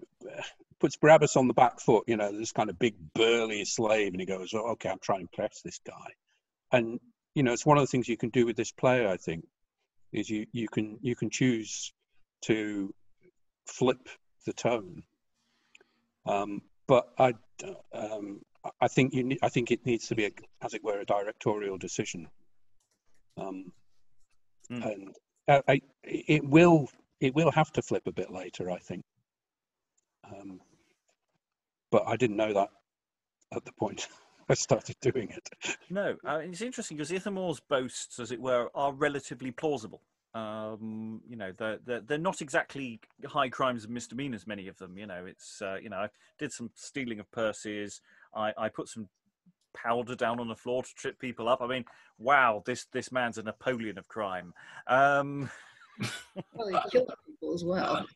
puts Barabas on the back foot, you know, this kind of big burly slave, and he goes, oh, okay, I'm trying to impress this guy. And, you know, it's one of the things you can do with this play, I think, is you can choose to flip the tone, but I think it needs to be as it were, a directorial decision, and it will have to flip a bit later, I think, but I didn't know that at the point I started doing it. No, it's interesting because Ithamore's boasts, as it were, are relatively plausible. You know, they're not exactly high crimes and misdemeanors, many of them. You know, it's you know, I did some stealing of purses. I put some powder down on the floor to trip people up. I mean, wow, this man's a Napoleon of crime. Well, he killed people as well.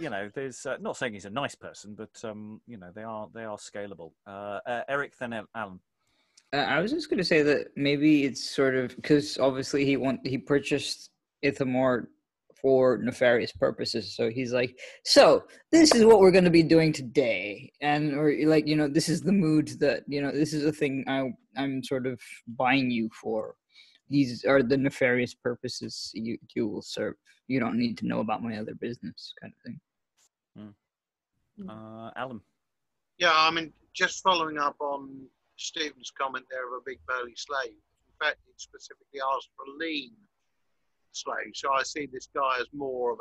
You know, there's not saying he's a nice person, but you know, they are scalable. Eric, then Alan. I was just going to say that maybe it's sort of because obviously he purchased Ithamore for nefarious purposes. So he's like, so this is what we're going to be doing today, or like, you know, this is the mood that, you know, this is the thing I'm sort of buying you for. These are the nefarious purposes you will serve. You don't need to know about my other business, kind of thing. Alan. Yeah, I mean, just following up on Stephen's comment there of a big burly slave. In fact, it specifically asked for a lean slave. So I see this guy as more of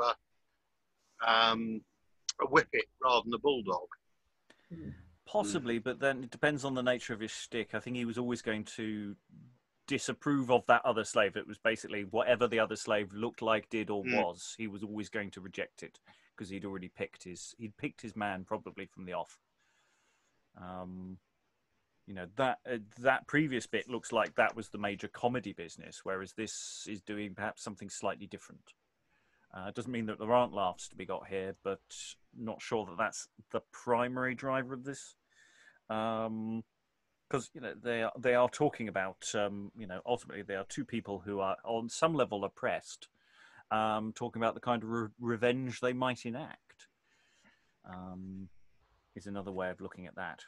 a whippet rather than a bulldog. Possibly, but then it depends on the nature of his shtick. I think he was always going to disapprove of that other slave. It was basically whatever the other slave looked like, did, or was, he was always going to reject it because he'd already picked his man probably from the off. You know, that previous bit looks like that was the major comedy business, whereas this is doing perhaps something slightly different. It doesn't mean that there aren't laughs to be got here, but not sure that that's the primary driver of this. Because, you know, they are talking about, you know, ultimately they are two people who are on some level oppressed, talking about the kind of revenge they might enact. Is another way of looking at that.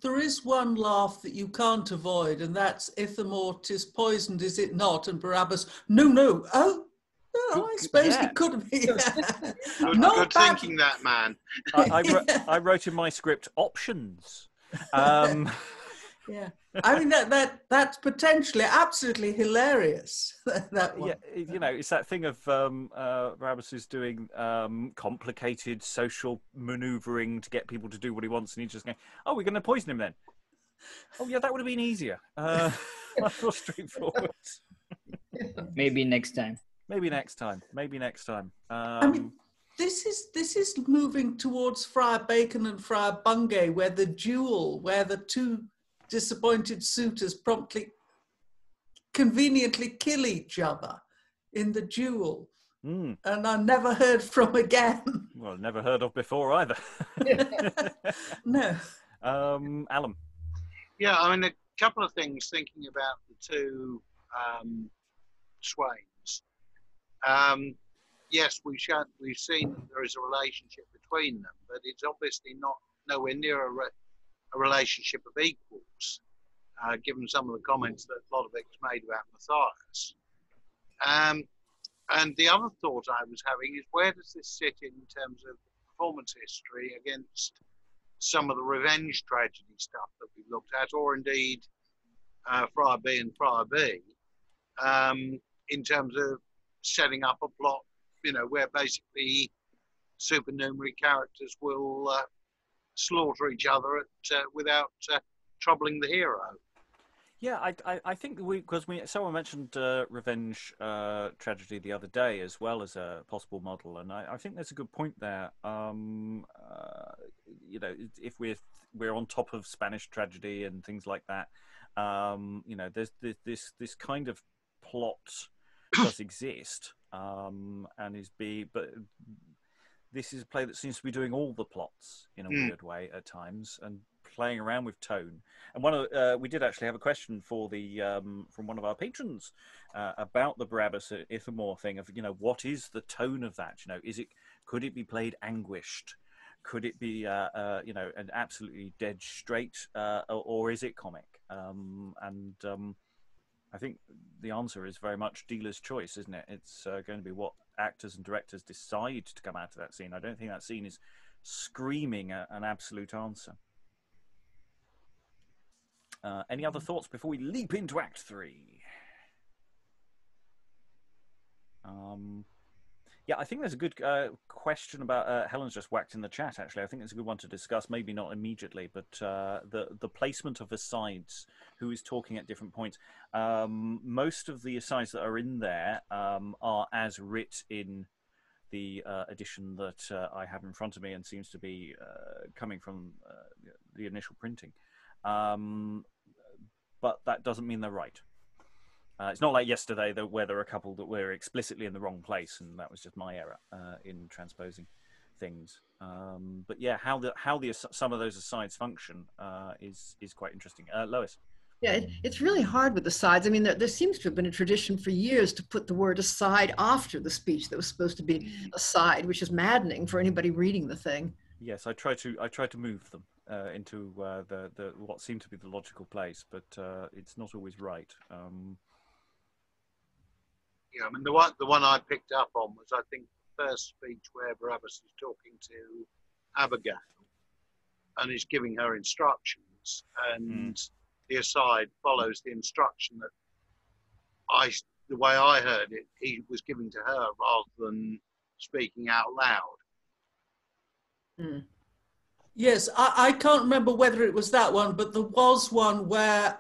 There is one laugh that you can't avoid, and that's Ithamore, 'tis poisoned, is it not? And Barabas, no, oh, no, I suppose it could be. Good thinking, that man. I wrote in my script options. Yeah. I mean, that's potentially absolutely hilarious. That one. Yeah, you know, it's that thing of Barabas is doing complicated social manoeuvring to get people to do what he wants, and he's just going, "Oh, we're going to poison him then." Oh, yeah, that would have been easier. Much more straightforward. Maybe next time. Maybe next time. Maybe next time. I mean, this is moving towards Friar Bacon and Friar Bungay, where the duel, where the two disappointed suitors promptly, conveniently kill each other in the duel, and are never heard from again. Well, never heard of before either. No. Alan. Yeah, I mean, a couple of things thinking about the two swains. Yes, we've seen that there is a relationship between them, but it's obviously nowhere near a relationship of equals, given some of the comments that Lodowick's made about Mathias. And the other thought I was having is, where does this sit in terms of performance history against some of the revenge tragedy stuff that we've looked at, or indeed Friar B and Friar B, in terms of setting up a plot, you know, where basically supernumerary characters will slaughter each other without troubling the hero. Yeah, I think someone mentioned revenge tragedy the other day as well as a possible model, and I think there's a good point there. You know, if we're on top of Spanish tragedy and things like that, you know, there's this kind of plot does exist, and but this is a play that seems to be doing all the plots in a weird way at times and playing around with tone. And we did actually have a question for the from one of our patrons about the Barabas Ithamore thing of, you know, what is the tone of that? You know, could it be played anguished? Could it be you know, an absolutely dead straight, or is it comic? I think the answer is very much dealer's choice, isn't it? It's going to be what actors and directors decide to come out of that scene. I don't think that scene is screaming an absolute answer. Any other thoughts before we leap into Act 3? Yeah, I think there's a good question about Helen's just whacked in the chat. Actually, I think it's a good one to discuss. Maybe not immediately, but the placement of asides. Who is talking at different points? Most of the asides that are in there are as writ in the edition that I have in front of me and seems to be coming from the initial printing. But that doesn't mean they're right. It's not like yesterday where there were a couple that were explicitly in the wrong place, and that was just my error in transposing things. But yeah, how some of those asides function is quite interesting. Lois. Yeah, it's really hard with asides. I mean, there seems to have been a tradition for years to put the word aside after the speech that was supposed to be aside, which is maddening for anybody reading the thing. Yes, I try to move them into the what seemed to be the logical place, but it's not always right. Yeah, I mean, the one I picked up on was, I think, the first speech where Barabas is talking to Abigail and is giving her instructions, and the aside follows the instruction that the way I heard it, he was giving to her rather than speaking out loud. Yes, I can't remember whether it was that one, but there was one where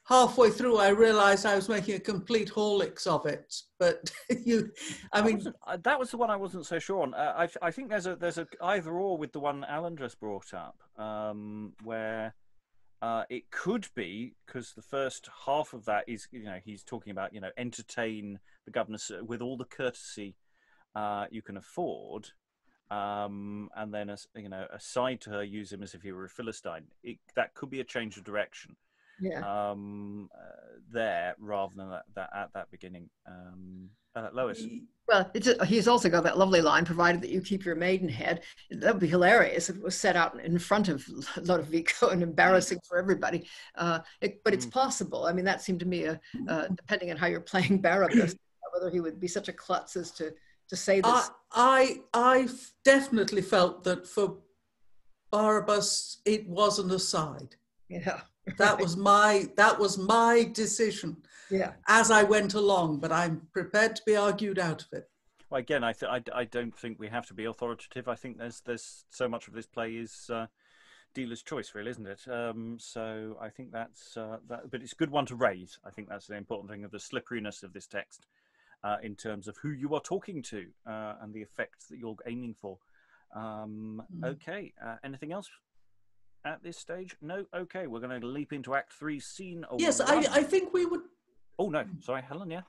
halfway through I realized I was making a complete Horlicks of it. But that was the one I wasn't so sure on. I think there's a either or with the one Alan just brought up, where it could be, because the first half of that is, you know, he's talking about, you know, entertain the governor with all the courtesy you can afford. And then, you know, aside to her, use him as if he were a Philistine. That could be a change of direction. Yeah. There rather than that at that beginning. Lois. Well, he's also got that lovely line, provided that you keep your maidenhead. That would be hilarious if it was set out in front of Lodowick and embarrassing for everybody. But it's possible. I mean, that seemed to me, depending on how you're playing Barabas, whether he would be such a klutz as to say this. I definitely felt that for Barabas, it was an aside. Yeah. That was my decision. Yeah. As I went along, but I'm prepared to be argued out of it. Well, again, I don't think we have to be authoritative. I think there's so much of this play is dealer's choice, really, isn't it? So I think that's that. But it's a good one to raise. I think that's the important thing of the slipperiness of this text in terms of who you are talking to and the effects that you're aiming for. Okay. Anything else at this stage? No. Okay. We're going to leap into Act 3, Scene 1. Yes, I think we would. Oh no, sorry, Helen. Yeah.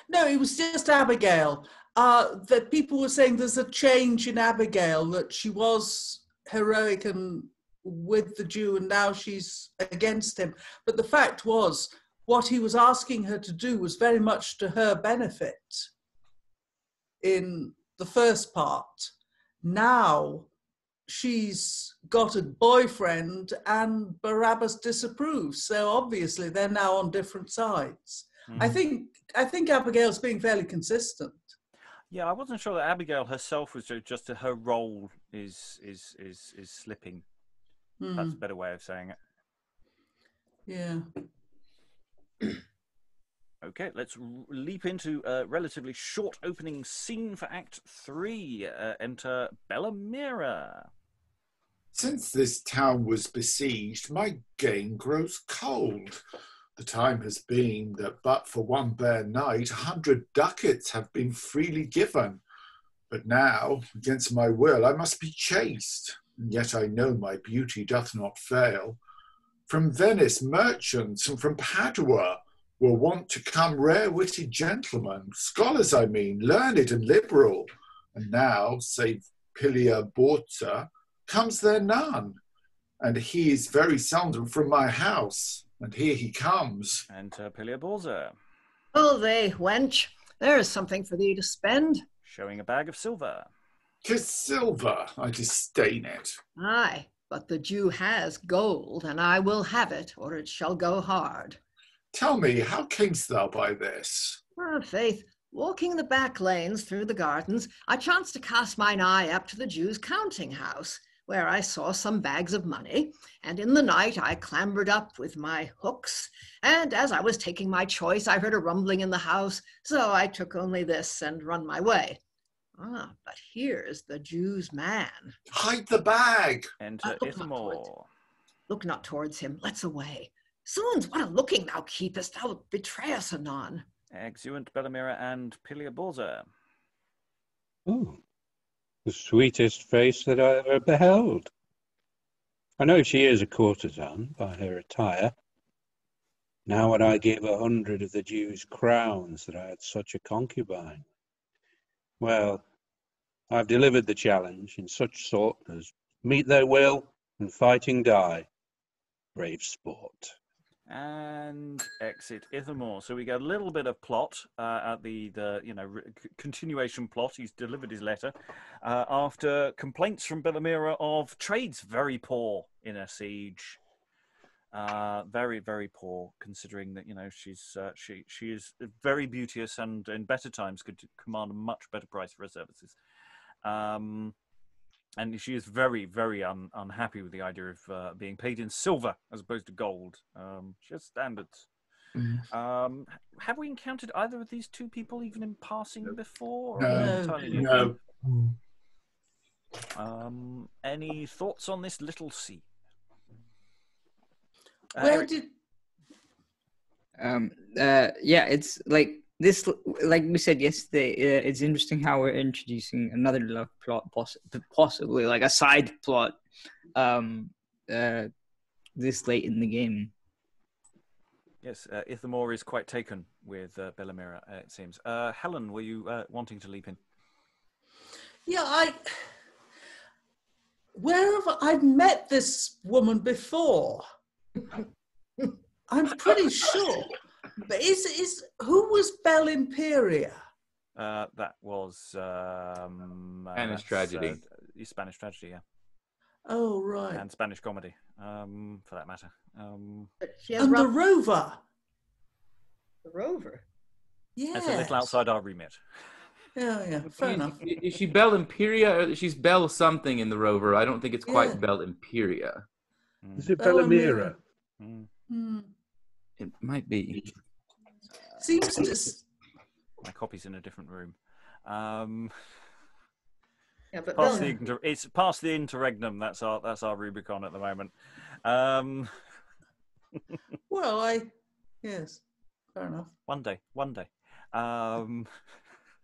No, it was just Abigail. That people were saying there's a change in Abigail, that she was heroic and with the Jew and now she's against him. But the fact was, what he was asking her to do was very much to her benefit in the first part. Now she's got a boyfriend and Barabas disapproves. So obviously they're now on different sides. I think Abigail's being fairly consistent. Yeah, I wasn't sure that Abigail herself was just her role is slipping. That's a better way of saying it. Yeah. Okay, let's leap into a relatively short opening scene for Act 3. Enter Bellamire. Since this town was besieged, my gain grows cold. The time has been that but for one bare night, 100 ducats have been freely given. But now, against my will, I must be chaste, and yet I know my beauty doth not fail. From Venice merchants, and from Padua, were wont to come rare-witted gentlemen, scholars I mean, learned and liberal, and now, save Pilia-Borza, comes there none, and he is very seldom from my house. And here he comes. Enter Pilia-Borza. Oh, they, wench, there is something for thee to spend. Showing a bag of silver. 'Tis silver, I disdain it. Aye, but the Jew has gold, and I will have it, or it shall go hard. Tell me, how camest thou by this? Faith, walking the back lanes through the gardens, I chanced to cast mine eye up to the Jew's counting house, where I saw some bags of money, and in the night I clambered up with my hooks, and as I was taking my choice, I heard a rumbling in the house, so I took only this and run my way. But here's the Jew's man. Hide the bag. Enter Ithamore. Look not towards him, let's away. Zounds, what a looking thou keepest, thou wilt betray us anon. Exeunt Bellamire and Pilia-Borza. Oh, the sweetest face that I ever beheld. I know she is a courtesan by her attire. Now would I give 100 of the Jew's crowns that I had such a concubine. Well, I've delivered the challenge in such sort as meet their will and fighting die. Brave sport. And exit Ithamore. So we get a little bit of plot at the continuation plot. He's delivered his letter after complaints from Bellamire of trade's very poor in a siege. Very, very poor, considering that she is very beauteous and in better times could command a much better price for her services. And she is very, very unhappy with the idea of being paid in silver as opposed to gold. She has standards. Have we encountered either of these two people even in passing before? No. Any thoughts on this little scene? Where did... Yeah, it's like this, like we said yesterday, it's interesting how we're introducing another love plot, possibly like a side plot, this late in the game. Yes, Ithamore is quite taken with Bellamire, it seems. Helen, were you wanting to leap in? Yeah, where have I met this woman before? I'm pretty sure. But who was Belle Imperia? That was Spanish tragedy. Spanish tragedy, yeah. Oh, right. And Spanish comedy, for that matter. And the Rover. The Rover? Yeah. That's a little outside our remit. Yeah, fair enough. Is she Belle Imperia? Or she's Belle something in the Rover. I don't think it's quite Belle Imperia. Is it Bellamire. Bellamire? It might be. Seems to. My copy's in a different room. Yeah, but It's past the interregnum. That's our Rubicon at the moment. Well, yes, fair enough. One day.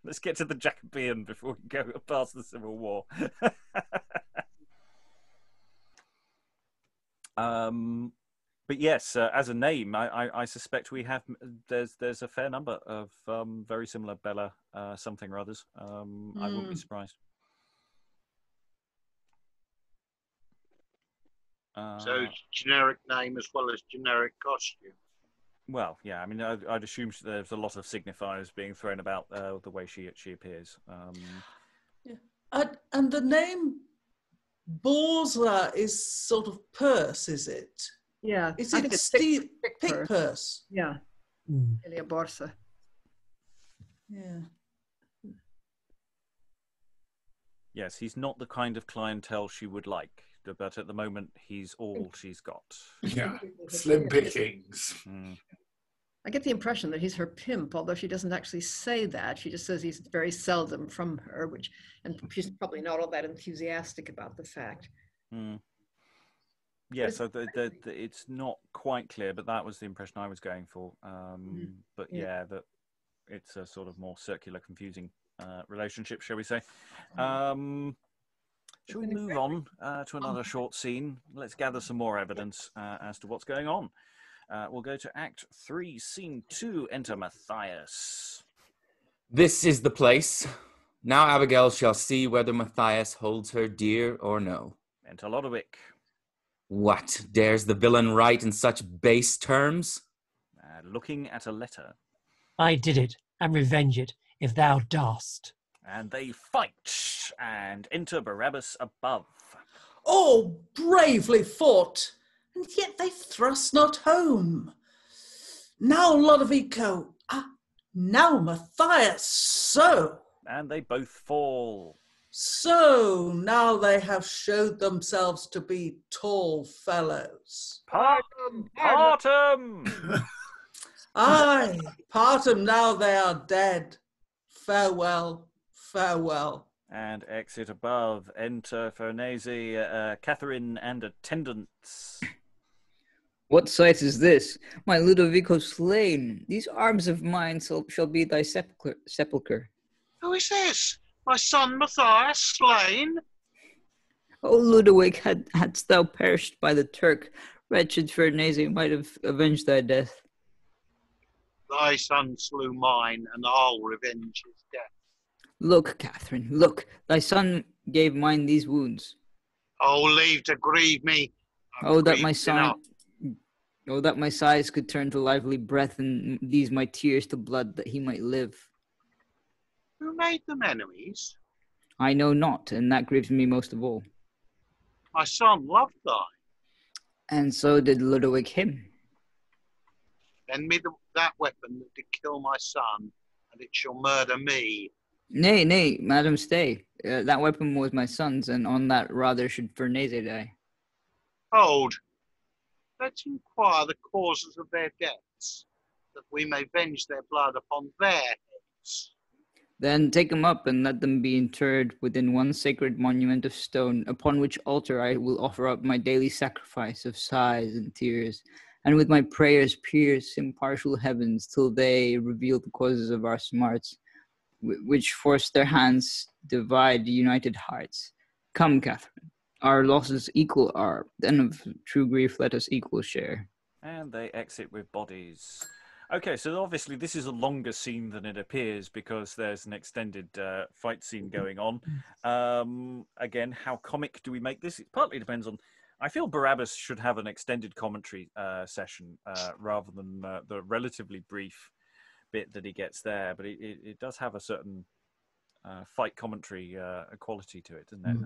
Let's get to the Jacobean before we go past the Civil War. But yes, as a name, I suspect we have. There's a fair number of very similar Bella something or others. I wouldn't be surprised. So generic name as well as generic costume. Well, yeah. I mean, I'd assume there's a lot of signifiers being thrown about the way she appears. Yeah. And the name Borza is sort of purse, is it? yeah, Is I it think it's Steve pick pick purse. purse? Yeah, Mm. Pilia-Borza. Yeah. Yes, he's not the kind of clientele she would like, but at the moment, he's all she's got. Yeah, slim pickings. I get the impression that he's her pimp, although she doesn't actually say that. She just says he's very seldom from her, and she's probably not all that enthusiastic about the fact. Yeah, so it's not quite clear, but that was the impression I was going for. But yeah, that it's a sort of more circular, confusing relationship, shall we say. Shall we move on to another short scene? Let's gather some more evidence as to what's going on. We'll go to Act 3, Scene 2, enter Mathias. This is the place. Now Abigail shall see whether Mathias holds her dear or no. Enter Lodowick. What, dares the villain write in such base terms? Looking at a letter. I did it, and revenge it, if thou darst. And they fight, and enter Barabas above. All bravely fought, and yet they thrust not home. Now Lodowick, now Mathias, so. And they both fall. So now they have showed themselves to be tall fellows. Part 'em! Aye, part 'em now they are dead. Farewell, farewell. And exit above. Enter Ferneze, Katherine, and attendants. What sight is this? My Ludovico slain. These arms of mine shall be thy sepulchre. Who is this? My son Mathias slain? O Lodowick, hadst thou perished by the Turk, wretched Ferneze might have avenged thy death. Thy son slew mine, and I'll revenge his death. Look, Katherine, look, thy son gave mine these wounds. Oh, leave to grieve me. Oh, that my sighs could turn to lively breath, and these my tears to blood, that he might live. Who made them enemies? I know not, and that grieves me most of all. My son loved thine. And so did Lodowick him. Lend me that weapon that did kill my son, and it shall murder me. Nay, madam, stay. That weapon was my son's, and on that rather should Ferneze die. Hold. Let's inquire the causes of their deaths, that we may venge their blood upon their heads. Then take them up and let them be interred within one sacred monument of stone, upon which altar I will offer up my daily sacrifice of sighs and tears, and with my prayers pierce impartial heavens till they reveal the causes of our smarts, which force their hands divide united hearts. Come, Katherine, our losses equal are, then of true grief let us equal share. And they exit with bodies. Okay, so obviously this is a longer scene than it appears because there's an extended fight scene going on. Again, how comic do we make this? It partly depends on... I feel Barabas should have an extended commentary session rather than the relatively brief bit that he gets there, but it does have a certain fight commentary quality to it, doesn't it?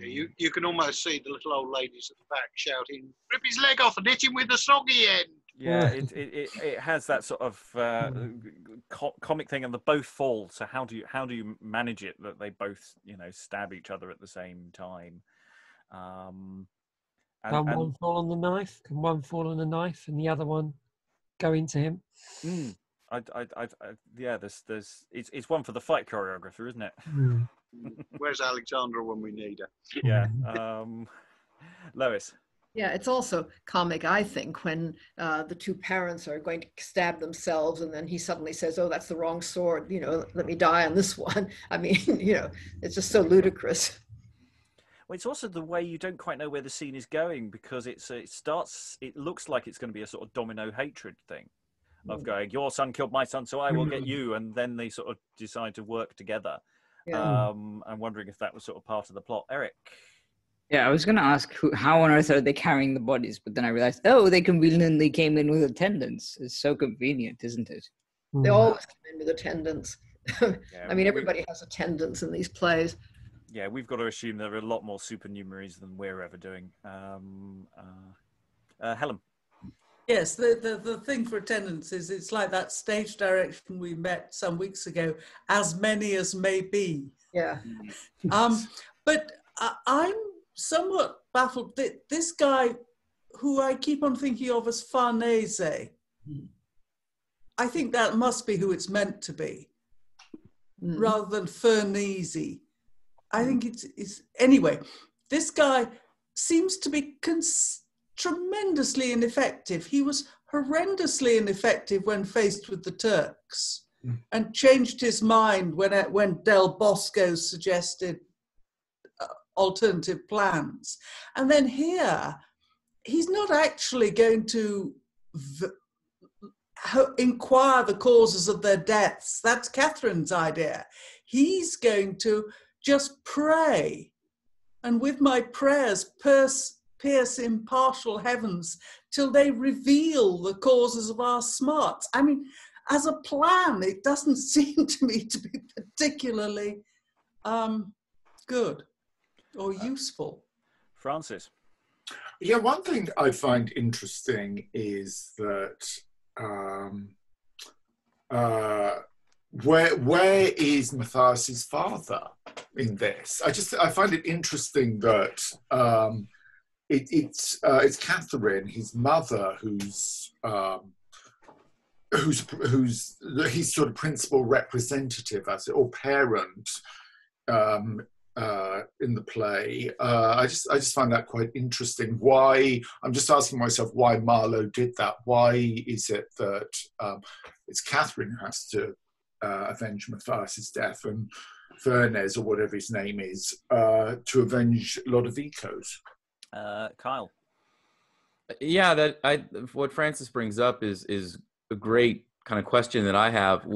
You can almost see the little old ladies at the back shouting, "Rip his leg off and hit him with the soggy end." Yeah, it has that sort of comic thing, and they both fall. So how do you manage it that they both stab each other at the same time? Can one fall on the knife? Can one fall on the knife and the other one go into him? Yeah, it's one for the fight choreographer, isn't it? Where's Alexandra when we need her? Yeah. Lois. Yeah, it's also comic, I think, when the two parents are going to stab themselves and then he suddenly says, oh, that's the wrong sword, let me die on this one. I mean, it's just so ludicrous. Well, it's also the way you don't quite know where the scene is going, because it looks like it's going to be a sort of domino hatred thing of going, your son killed my son, so I will get you. And then they sort of decide to work together. Yeah. I'm wondering if that was sort of part of the plot. Eric. Yeah, I was going to ask how on earth are they carrying the bodies? But then I realized, they conveniently came in with attendants. It's so convenient, isn't it? They always come in with attendants. I mean, everybody has attendants in these plays. Yeah, we've got to assume there are a lot more supernumeraries than we're ever doing. Helen. Yes, the thing for attendance is it's like that stage direction we met some weeks ago, as many as may be. Yeah. But I'm somewhat baffled that this guy, who I keep on thinking of as Ferneze, I think that must be who it's meant to be, rather than Ferneze. I think it's anyway. This guy seems to be tremendously ineffective. He was horrendously ineffective when faced with the Turks, and changed his mind when Del Bosco suggested alternative plans. And then here, he's not actually going to inquire the causes of their deaths. That's Katherine's idea. He's going to just pray, and with my prayers pierce impartial heavens till they reveal the causes of our smarts. I mean, as a plan, it doesn't seem to me to be particularly good or useful. Francis. Yeah, one thing I find interesting is that where is Mathias's father in this? I find it interesting that it's Katherine, his mother, who's his sort of principal representative, or parent in the play. I just find that quite interesting. Why? I'm just asking myself why Marlowe did that. Why is it that it's Katherine who has to avenge Mathias's death, and Ferneze, or whatever his name is, to avenge Lodowick's? Kyle. Yeah, what Francis brings up is a great kind of question that I have.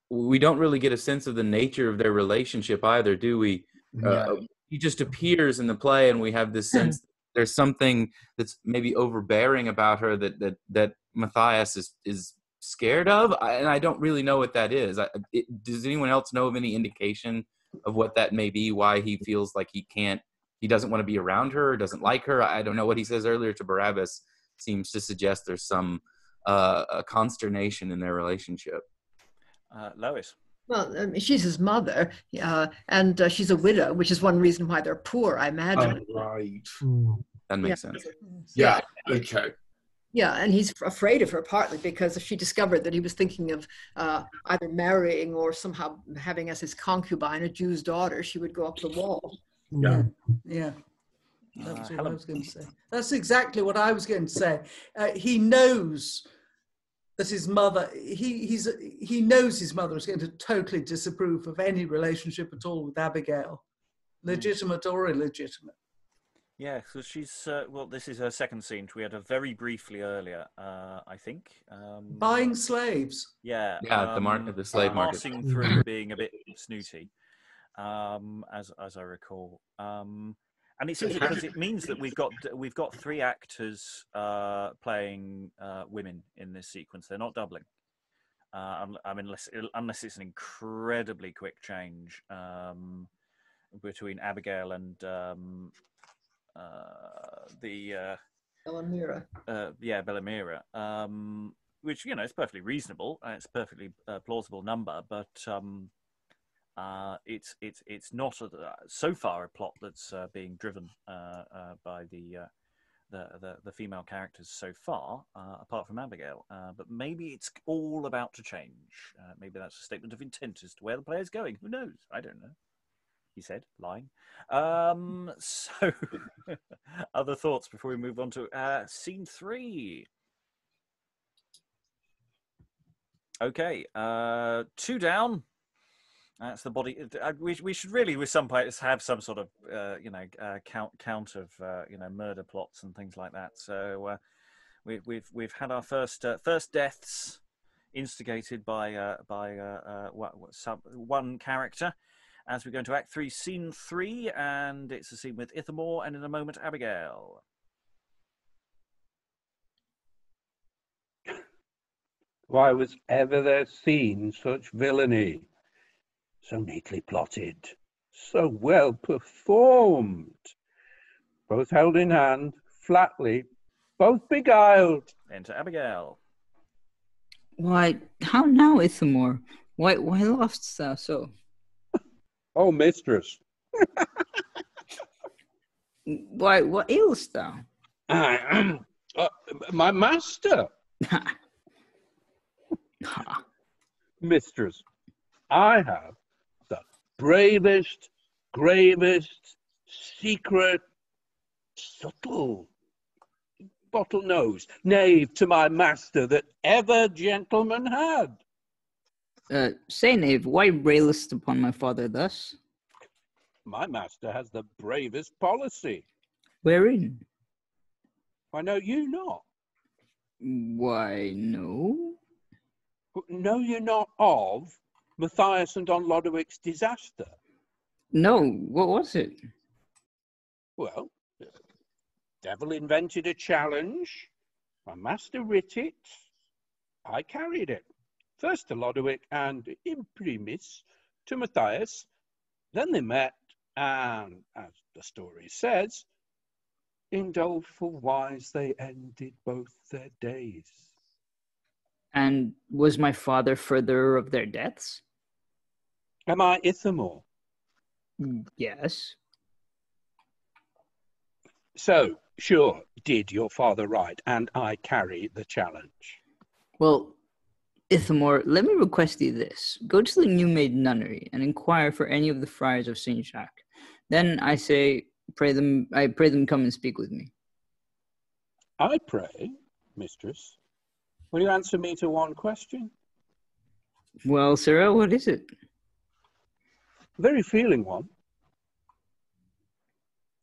We don't really get a sense of the nature of their relationship either, do we? He just appears in the play, and we have this sense there's something that's maybe overbearing about her that Mathias is scared of, and I don't really know what that is. Does anyone else know of any indication of what that may be? Why he feels like he doesn't want to be around her, or doesn't like her? I don't know. What he says earlier to Barabas seems to suggest there's some consternation in their relationship. Lois. Well, she's his mother, and she's a widow, which is one reason why they're poor, I imagine. Oh, right. That makes sense. Yeah. Okay. Yeah, and he's afraid of her partly because if she discovered that he was thinking of either marrying or somehow having as his concubine a Jew's daughter, she would go up the wall. Yeah. That's what I was going to say. That's exactly what I was going to say. He knows that his mother, he knows his mother is going to totally disapprove of any relationship at all with Abigail, legitimate or illegitimate. Yeah, so she's, this is her second scene. We had her very briefly earlier, I think. Buying slaves. Yeah. Yeah, the slave market. Passing through being a bit snooty, as I recall. And it's interesting because it means that we've got three actors playing women in this sequence. They're not doubling. I mean, unless it's an incredibly quick change between Abigail and Bellamire. Bellamire. Which is perfectly reasonable. It's a perfectly plausible number, but It's not so far a plot that's being driven by the female characters so far, apart from Abigail. But maybe it's all about to change. Maybe that's a statement of intent as to where the player's going. Who knows? I don't know. He said, lying. So, other thoughts before we move on to scene 3. Okay, 2 down. That's the body. We should really, with some players, have some sort of count of murder plots and things like that. So we've had our first deaths instigated by one character. As we go into Act 3, Scene 3, and it's a scene with Ithamore, and in a moment, Abigail. Why was ever there seen such villainy? So neatly plotted, so well performed. Both held in hand, flatly, both beguiled. Enter Abigail. Why, how now, Ithamore? Why laughst thou so? Oh, mistress. Why, what ailst thou? My master. Mistress, I have the bravest, gravest, secret, subtle, bottle-nosed knave to my master that ever gentleman had. Say, knave, why railest upon my father thus? My master has the bravest policy. Wherein? Why, know you not? Why, no. Know you not of Mathias and Don Lodowick's disaster? No, what was it? Well, the devil invented a challenge. My master writ it. I carried it. First to Lodowick and imprimis to Mathias. Then they met and, as the story says, in doleful wise they ended both their days. And was my father further of their deaths? Am I Ithamore? Yes. So, sure, did your father write, and I carry the challenge. Well, Ithamore, let me request thee this. Go to the new-made nunnery and inquire for any of the friars of St. Jacques. Then I say, I pray them come and speak with me. I pray, mistress. Will you answer me to one question? Well, Cyril, what is it? A very feeling one.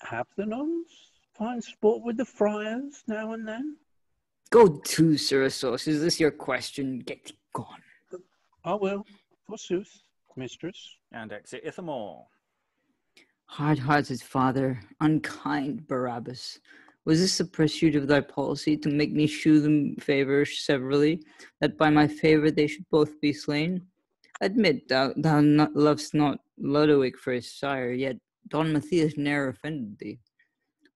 Have the nuns find sport with the friars now and then? Go to, Cyrus. Is this your question? Get gone. I will, forsooth, mistress. And exit Ithamore. Hard-hearted father, unkind Barabas, was this the pursuit of thy policy, to make me shew them favour severally, that by my favour they should both be slain? Admit thou lovest not Lodowick for his sire, yet Don Mathias ne'er offended thee.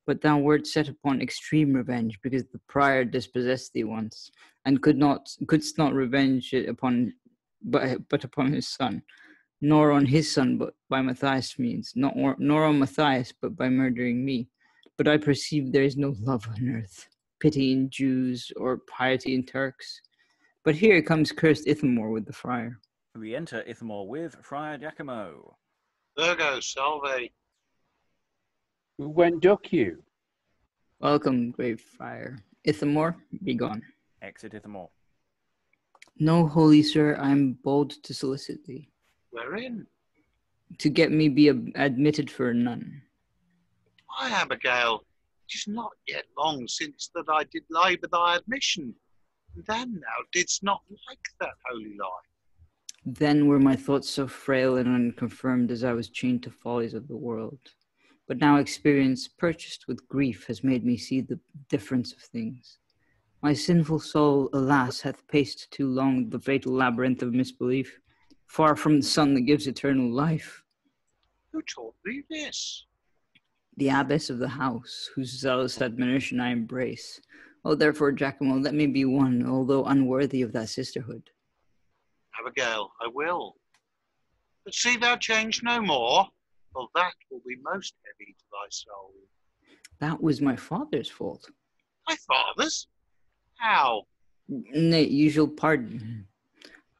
But thou wert set upon extreme revenge, because the prior dispossessed thee once, and couldst not revenge it but upon his son, nor on his son but by Mathias' means, nor on Mathias but by murdering me. But I perceive there is no love on earth, pity in Jews, or piety in Turks. But here comes cursed Ithamore with the friar. We enter Ithamore with Friar Jacomo. Ergo salve. When duck you? Welcome, grave friar. Ithamore, be gone. Exit Ithamore. No, holy sir, I am bold to solicit thee. Wherein? To get me be admitted for a nun. Why, Abigail, it is not yet long since that I did labour thy admission. Then thou didst not like that holy lie. Then were my thoughts so frail and unconfirmed as I was chained to follies of the world. But now experience, purchased with grief, has made me see the difference of things. My sinful soul, alas, hath paced too long the fatal labyrinth of misbelief, far from the sun that gives eternal life. Who taught thee this? The abbess of the house, whose zealous admonition I embrace. Oh, therefore, Jacomo, let me be one, although unworthy of that sisterhood. Abigail, I will. But see thou change no more, for that will be most heavy to thy soul. That was my father's fault. Thy father's? How? Nay, usual pardon.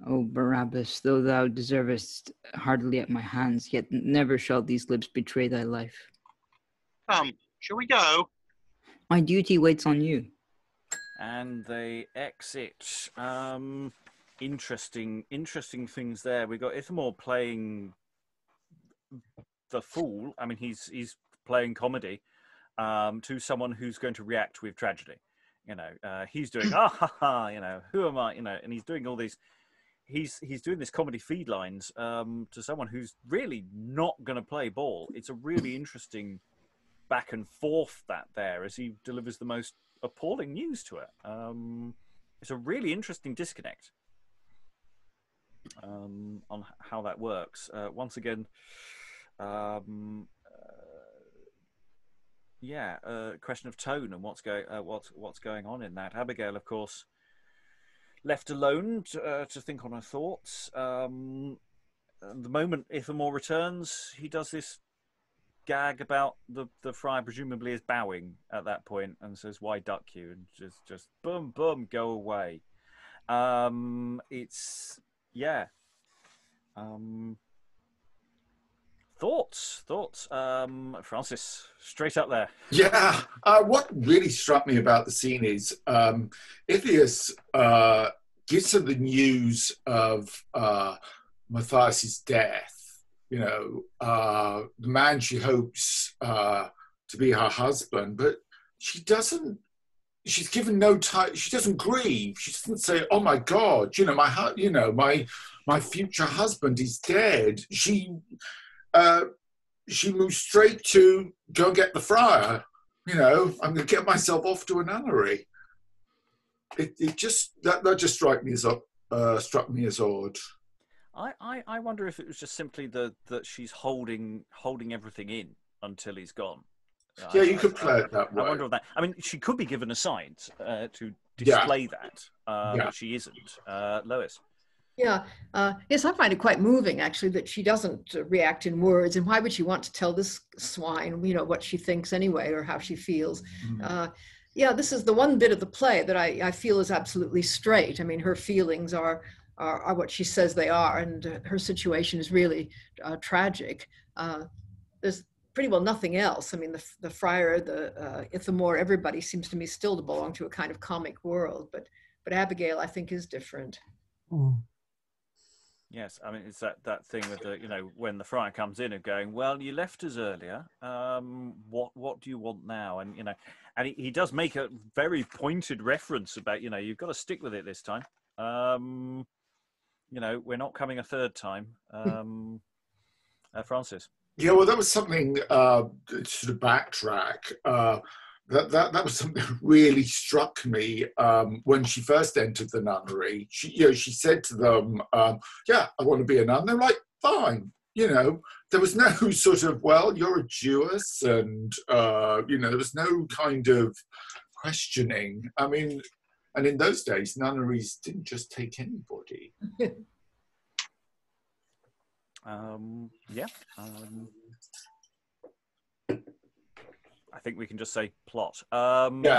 O Barabas, though thou deservest hardly at my hands, yet never shall these lips betray thy life. Come, shall we go? My duty waits on you. And they exit. Interesting things there. We got Ithamore playing the fool. I mean, he's playing comedy to someone who's going to react with tragedy. You know, he's doing ha ha, you know, who am I? You know, and he's doing all these. He's doing this comedy feed lines to someone who's really not going to play ball. It's a really interesting back and forth that there as he delivers the most appalling news to her. It's a really interesting disconnect on how that works. Once again, question of tone and what's going on in that. Abigail, of course, left alone to think on her thoughts. The moment Ithamore returns, he does this gag about the friar presumably is bowing at that point and says, "Why duck you?" and just boom, boom, go away. It's thoughts. Francis, straight up there. Yeah. What really struck me about the scene is Ithias gives her the news of Mathias's death. You know, the man she hopes to be her husband, but she doesn't. She's given no time. She doesn't grieve. She doesn't say, "Oh my God, you know, my future husband is dead." She moves straight to go and get the friar. You know, I'm going to get myself off to a nunnery. It just that just struck me as odd. I wonder if it was just simply that she's holding everything in until he's gone. Yeah, you could play it that way. I wonder if that. I mean, she could be given a sign to display that, but she isn't. Lois. Yeah, yes, I find it quite moving, actually, that she doesn't react in words. And why would she want to tell this swine, you know, what she thinks anyway, or how she feels? Yeah, this is the one bit of the play that I feel is absolutely straight. I mean, her feelings are what she says they are, and her situation is really tragic. There's pretty well nothing else. I mean, the friar, the Ithamore, everybody seems to me still to belong to a kind of comic world, but Abigail, I think, is different. Yes, I mean, it's that thing with the, you know, when the friar comes in and going, "Well, you left us earlier. What do you want now?" And you know, and he does make a very pointed reference about, you know, you've got to stick with it this time. You know, we're not coming a third time. Francis. Yeah, well, that was something sort of backtrack. That was something that really struck me when she first entered the nunnery. She said to them, "Yeah, I want to be a nun." They're like, "Fine." You know, there was no sort of, "Well, you're a Jewess," and you know, there was no kind of questioning. I mean, and in those days, nunneries didn't just take anybody. I think we can just say plot. Probably.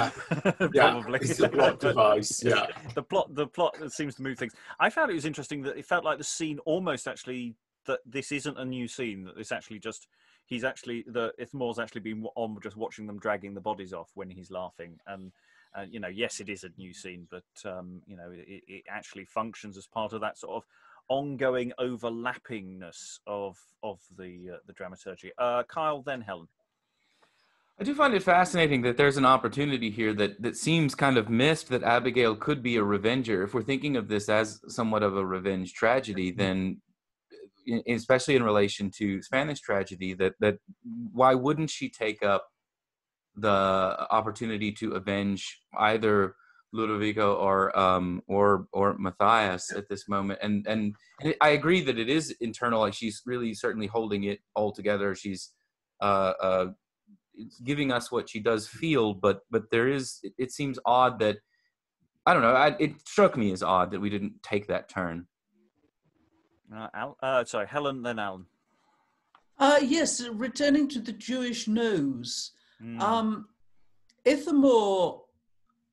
It's a plot device. Yeah. The plot seems to move things. I found it was interesting that it felt like the scene almost actually that this isn't a new scene. That this actually just Ithamore's actually been on just watching them dragging the bodies off when he's laughing. And you know, yes, it is a new scene, but you know, it actually functions as part of that sort of ongoing overlappingness of the dramaturgy. Kyle, then Helen. I do find it fascinating that there's an opportunity here that seems kind of missed, that Abigail could be a revenger. If we're thinking of this as somewhat of a revenge tragedy, then especially in relation to Spanish tragedy, that why wouldn't she take up the opportunity to avenge either Ludovico or Mathias at this moment? And I agree that it is internal. Like, she's really certainly holding it all together. She's giving us what she does feel, but it seems odd that, I don't know, it struck me as odd that we didn't take that turn. Helen, then Alan. Yes, returning to the Jewish nose. Mm. Ithamore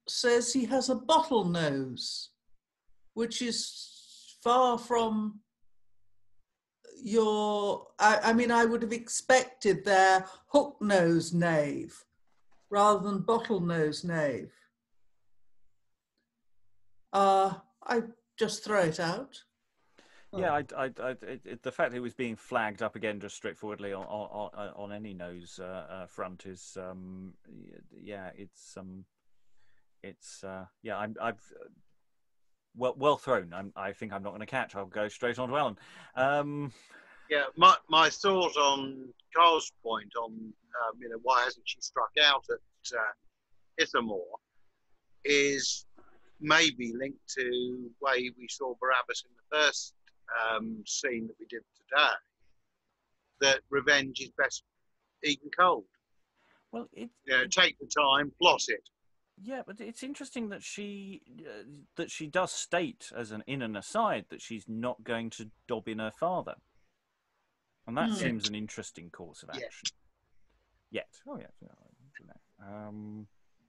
says he has a bottle nose, which is far from your... I mean, I would have expected their hook-nosed knave rather than bottle-nosed knave. I just throw it out. Yeah, the fact that it was being flagged up again just straightforwardly on any nose front is I've well thrown. I think I'm not going to catch. I'll go straight on to Alan. Yeah, my thought on Carl's point on why hasn't she struck out at Ithamore is maybe linked to the way we saw Barabas in the first scene that we did today, that revenge is best eaten cold. Well, take the time, plot it. Yeah, but it's interesting that she does state in an aside that she's not going to dob in her father, and that seems an interesting course of action. Yet. Oh yeah.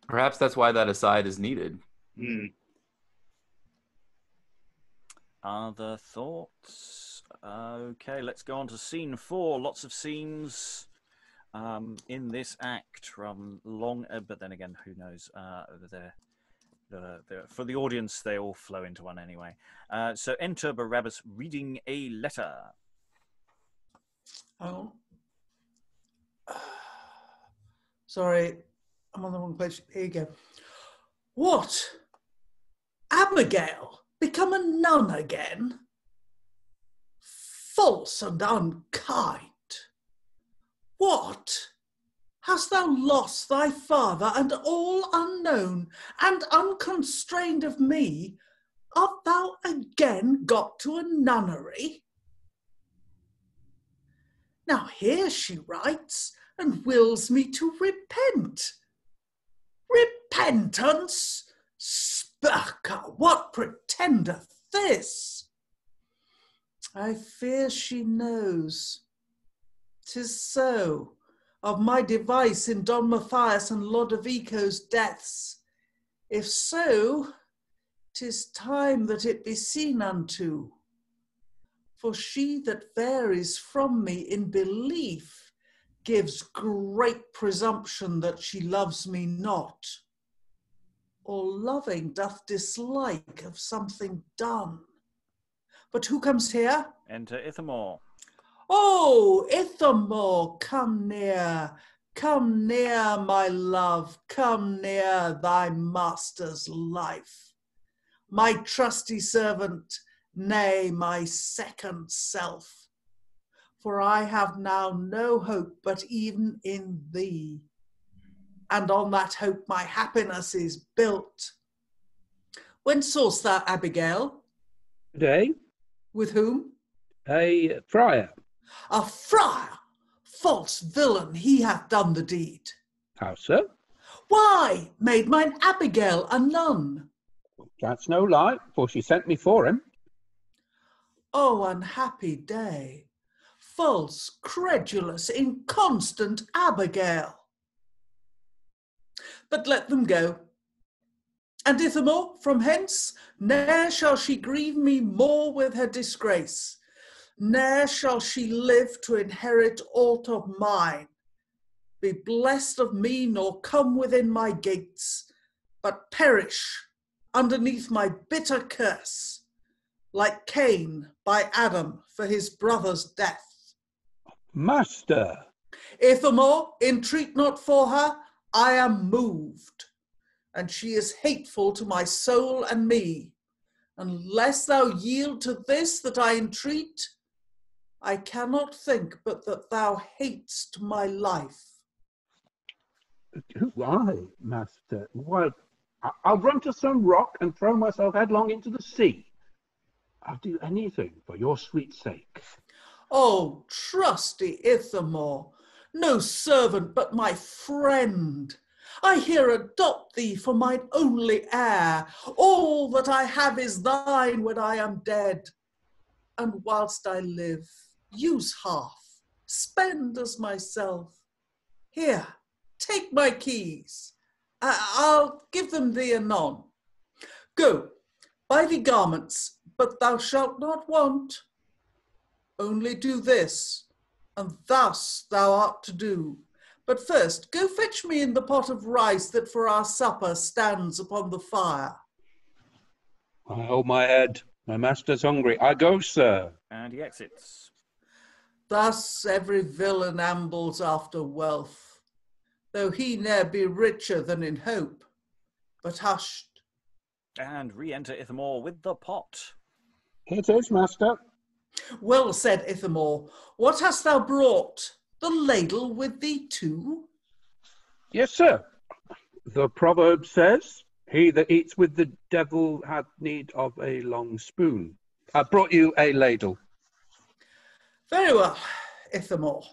Perhaps that's why that aside is needed. Mm. Other thoughts? Okay, let's go on to scene 4. Lots of scenes in this act from but then again, who knows? For the audience, they all flow into one anyway. So enter Barabas reading a letter. Oh, sorry, I'm on the wrong page. Here you go. What? Abigail? Become a nun again? False and unkind. What? Hast thou lost thy father, and all unknown and unconstrained of me, art thou again got to a nunnery? Now here she writes, and wills me to repent. Repentance? Spurker, what pretendeth this? I fear she knows. 'Tis so, of my device in Don Mathias and Lodowico's deaths. If so, 'tis time that it be seen unto. For she that varies from me in belief gives great presumption that she loves me not, or loving doth dislike of something done. But who comes here? Enter Ithamore. Oh, Ithamore, come near, my love, come near thy master's life. My trusty servant, nay, my second self. For I have now no hope but even in thee, and on that hope my happiness is built. When saw'st thou Abigail? Today, With whom? a friar. A friar? False villain, he hath done the deed. How so? Why, made mine Abigail a nun. That's no lie, for she sent me for him. Oh, unhappy day! False, credulous, inconstant Abigail! But let them go. And Ithamore, from hence, ne'er shall she grieve me more with her disgrace. Ne'er shall she live to inherit aught of mine, be blessed of me, nor come within my gates, but perish underneath my bitter curse, like Cain by Adam for his brother's death. Master! Ithamore, entreat not for her, I am moved, and she is hateful to my soul and me. Unless thou yield to this that I entreat, I cannot think but that thou hatest my life. Why, master? Well, I'll run to some rock and throw myself headlong into the sea. I'll do anything for your sweet sake. Oh, trusty Ithamore, no servant but my friend. I here adopt thee for mine only heir. All that I have is thine when I am dead. and whilst I live, use half, spend as myself. Here, take my keys. I'll give them thee anon. Go, buy thee garments, but thou shalt not want. Only do this, and thus thou art to do. But first, go fetch me in the pot of rice that for our supper stands upon the fire. I hold my head. My master's hungry. I go, sir. And he exits. Thus every villain ambles after wealth, though he ne'er be richer than in hope, but hushed. And re-enter Ithamore with the pot. Here it is, master. Well said, Ithamore. What hast thou brought? The ladle with thee too? Yes, sir. The proverb says, he that eats with the devil had need of a long spoon. I brought you a ladle. Very well, Ithamore.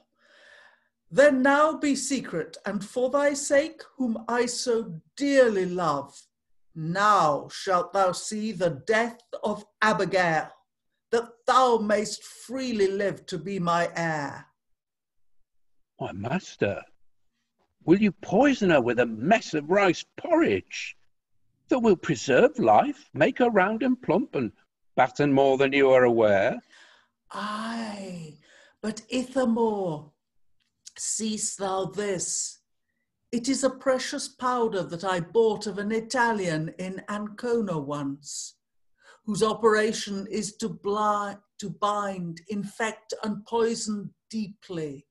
Then now be secret, and for thy sake, whom I so dearly love, now shalt thou see the death of Abigail, that thou mayst freely live to be my heir. My master, will you poison her with a mess of rice porridge that will preserve life, make her round and plump, and batten more than you are aware? Aye, but Ithamore, seest thou this? It is a precious powder that I bought of an Italian in Ancona once, whose operation is to bind, infect, and poison deeply,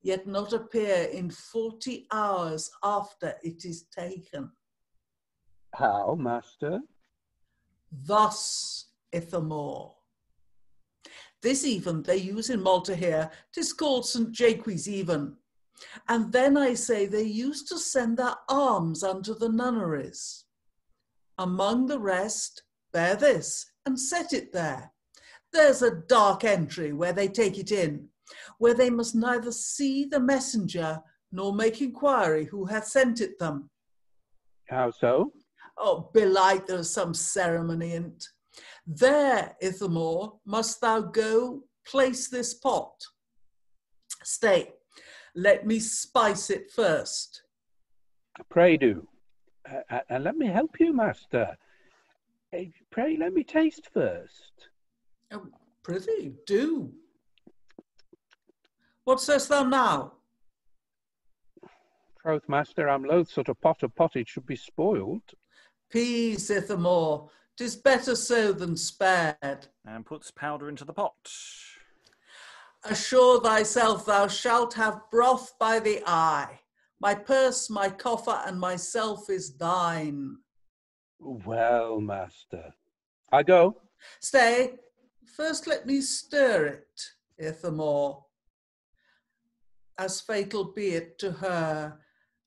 yet not appear in 40 hours after it is taken. How, master? Thus, Ithamore. This even they use in Malta here. 'Tis called St. Jaques even. And then I say they used to send their alms unto the nunneries. Among the rest, bear this and set it there. There's a dark entry where they take it in, where they must neither see the messenger nor make inquiry who hath sent it them. How so? Oh, belike there's some ceremony in't. There, Ithamore, must thou go place this pot. Stay, let me spice it first. Pray do. And let me help you, master. Pray let me taste first. Oh, prithee, do. What sayest thou now? Troth, master, I'm loath such a pot of pottage should be spoiled. Peace, Ithamore, 'tis better so than spared. And puts powder into the pot. Assure thyself thou shalt have broth by the eye. My purse, my coffer, and myself is thine. Well, master. I go. Stay, first let me stir it, Ithamore. As fatal be it to her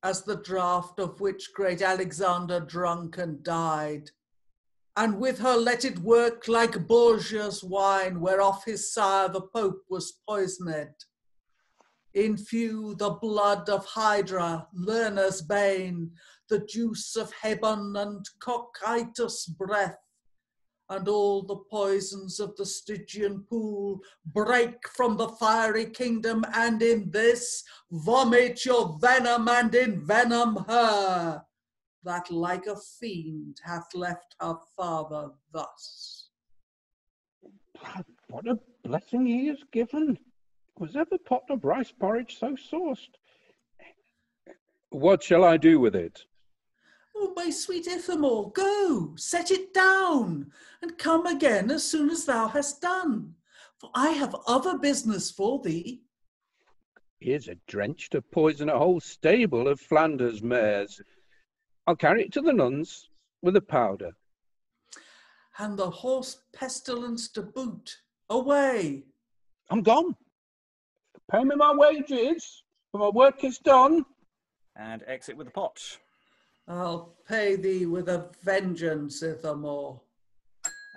as the draught of which great Alexander drunk and died. And with her let it work like Borgia's wine, whereof his sire the Pope was poisoned. Infuse the blood of Hydra, Lerna's bane, the juice of Hebon and Cocytus' breath, and all the poisons of the Stygian pool break from the fiery kingdom, and in this vomit your venom and envenom her, that like a fiend hath left her father thus. What a blessing he has given. Was ever pot of rice porridge so sauced? What shall I do with it? Oh, my sweet Ithamore, go, set it down, and come again as soon as thou hast done, for I have other business for thee. Here's a drench to poison a whole stable of Flanders mares. I'll carry it to the nuns with a powder. And the horse pestilence to boot. Away. I'm gone. Pay me my wages, for my work is done. And exit with the pot. I'll pay thee with a vengeance, Ithamore.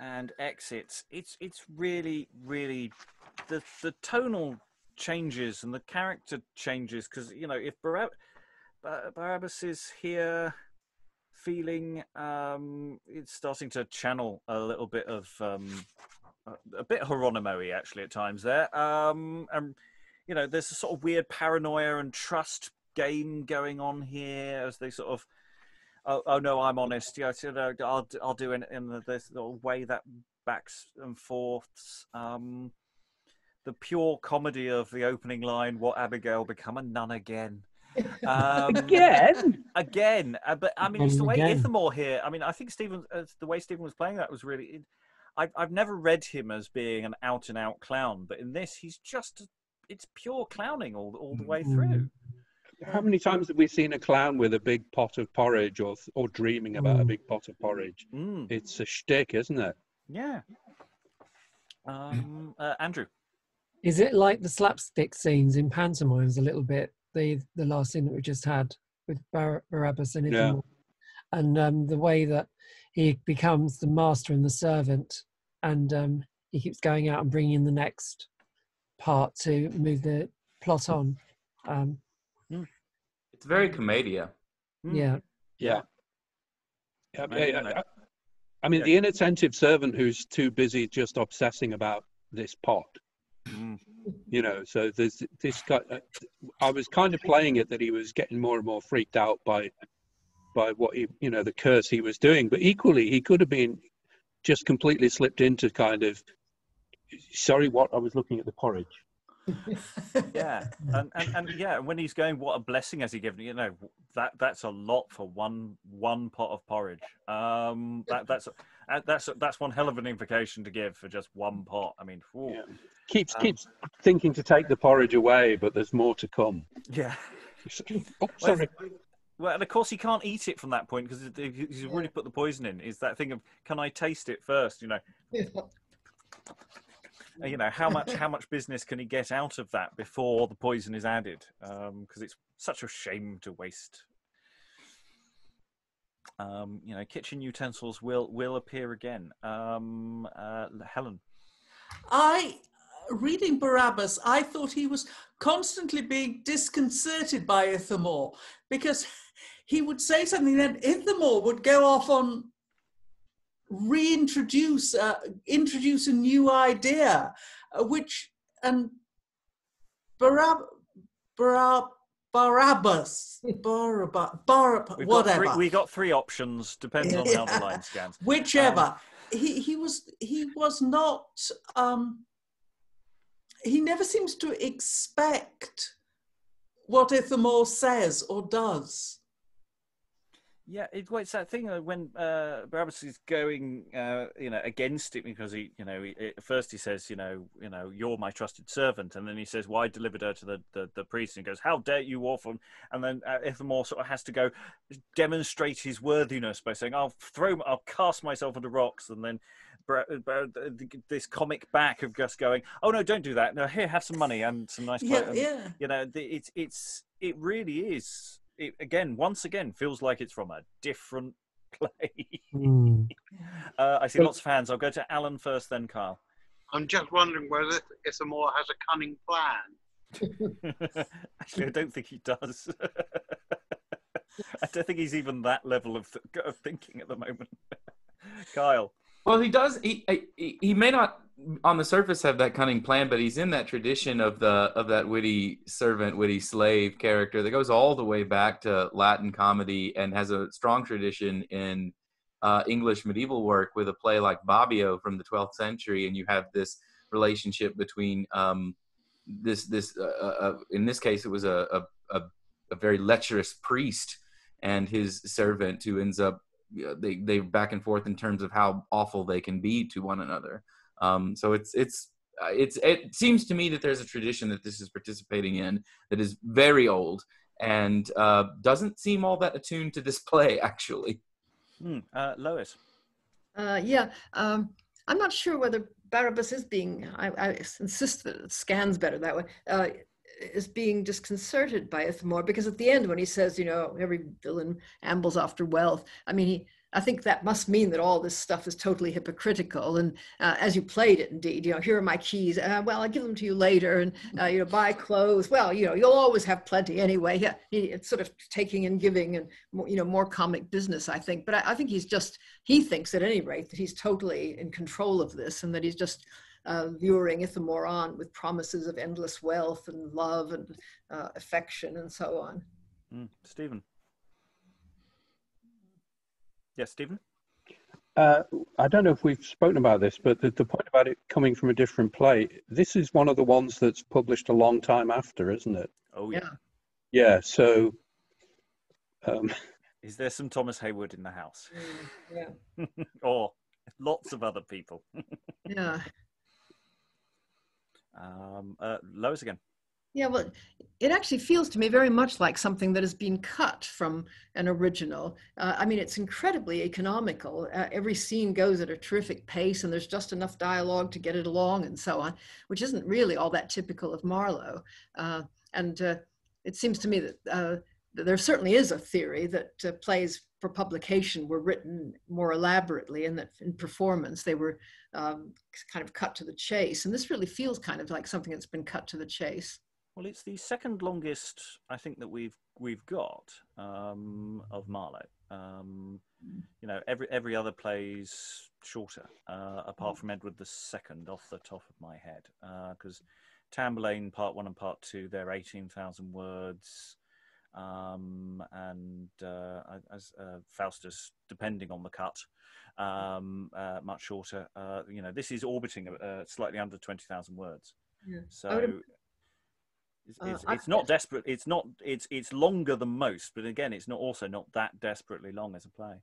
And exits. It's really, really the tonal changes and the character changes, because you know, if Barabas is here feeling it's starting to channel a little bit of a bit Hieronymo-y actually at times there. And you know, there's a sort of weird paranoia and trust game going on here as they sort of, oh no, I'm honest. Yeah, you know, I'll do it in this way that backs and forths. The pure comedy of the opening line, "What Abigail become a nun again?" Again, but I mean, it's the way Ithamore here. I mean, I think Stephen, the way Stephen was playing that was really. I've never read him as being an out and out clown, but in this, he's just. It's pure clowning all the way through. How many times have we seen a clown with a big pot of porridge or dreaming about a big pot of porridge? It's a shtick, isn't it? Yeah. Andrew. Is it like the slapstick scenes in pantomimes a little bit? The last scene that we just had with Barabas and Ithamore, and the way that he becomes the master and the servant, and he keeps going out and bringing in the next part to move the plot on. It's very commedia. Yeah. I mean, the inattentive servant who's too busy just obsessing about this pot. You know, so there's this guy. I was kind of playing it that he was getting more and more freaked out by what he, you know, the curse he was doing. But equally, he could have been just completely slipped into kind of, sorry, what? I was looking at the porridge. Yeah, and yeah, when he's going, what a blessing has he given? You know, that's a lot for one pot of porridge. That's one hell of an invocation to give for just one pot. I mean, keeps thinking to take the porridge away, but there's more to come. Yeah. Oh, sorry. Well, and of course he can't eat it from that point because he's already put the poison in. Is that thing of, can I taste it first? You know. You know, how much business can he get out of that before the poison is added? Because it's such a shame to waste. You know, kitchen utensils will appear again. Helen. Reading Barabas, I thought he was constantly being disconcerted by Ithamore, because he would say something, then Ithamore would go off on introduce a new idea, and Barabas, whatever. We got three options, depending on how the line scans. Whichever. He was not. He never seems to expect what Ithamore says or does. Yeah, it's that thing when Barabas is going, you know, against it because he, you know, at first he says, you know, you're my trusted servant, and then he says, "Why delivered her to the priest?" And he goes, "How dare you offer?" And then Ithamore sort of has to go demonstrate his worthiness by saying, "I'll cast myself on the rocks," and then this comic back of just going, "Oh no, don't do that. No, here, have some money and some nice clothes." Yeah. You know, it really is. It, once again, feels like it's from a different play. I see lots of hands. I'll go to Alan first, then Kyle. I'm just wondering whether Ithamore has a cunning plan. Actually, I don't think he does. I don't think he's even that level of thinking at the moment. Kyle. Well, he does. He may not on the surface have that cunning plan, but he's in that tradition of that witty servant, witty slave character that goes all the way back to Latin comedy and has a strong tradition in English medieval work with a play like Bobbio from the 12th century, and you have this relationship between in this case it was a very lecherous priest and his servant who ends up they back and forth in terms of how awful they can be to one another. So it seems to me that there's a tradition that this is participating in that is very old and doesn't seem all that attuned to this play, actually. Lois. I'm not sure whether Barabas is being, I insist that it scans better that way, is being disconcerted by Ithamore, because at the end when he says, you know, every villain ambles after wealth, I mean, I think that must mean that all this stuff is totally hypocritical. And as you played it, indeed, here are my keys. Well, I'll give them to you later. And, buy clothes. Well, you'll always have plenty anyway. Yeah, it's sort of taking and giving and, more comic business, I think. But I think he thinks at any rate that he's totally in control of this and that he's just luring Ithamore on with promises of endless wealth and love and affection and so on. Stephen. Yes, Stephen? I don't know if we've spoken about this, but the point about it coming from a different play, this is one of the ones that's published a long time after, isn't it? Oh, yeah. Yeah, so... Is there some Thomas Haywood in the house? Yeah. Or lots of other people. Yeah. Lois again. Yeah, well, it actually feels to me very much like something that has been cut from an original. I mean, it's incredibly economical. Every scene goes at a terrific pace and there's just enough dialogue to get it along and so on, which isn't really all that typical of Marlowe. And it seems to me that there certainly is a theory that plays for publication were written more elaborately and that in performance they were kind of cut to the chase. And this really feels kind of like something that's been cut to the chase. Well, it's the second longest, I think, that we've got of Marlowe. Every other play's shorter, apart from Edward II, off the top of my head, because Tamburlaine Part 1 and Part 2, they're 18,000 words, and as Faustus, depending on the cut, much shorter. This is orbiting slightly under 20,000 words. Yeah. So. It's not desperate. It's longer than most, but again, it's not that desperately long as a play.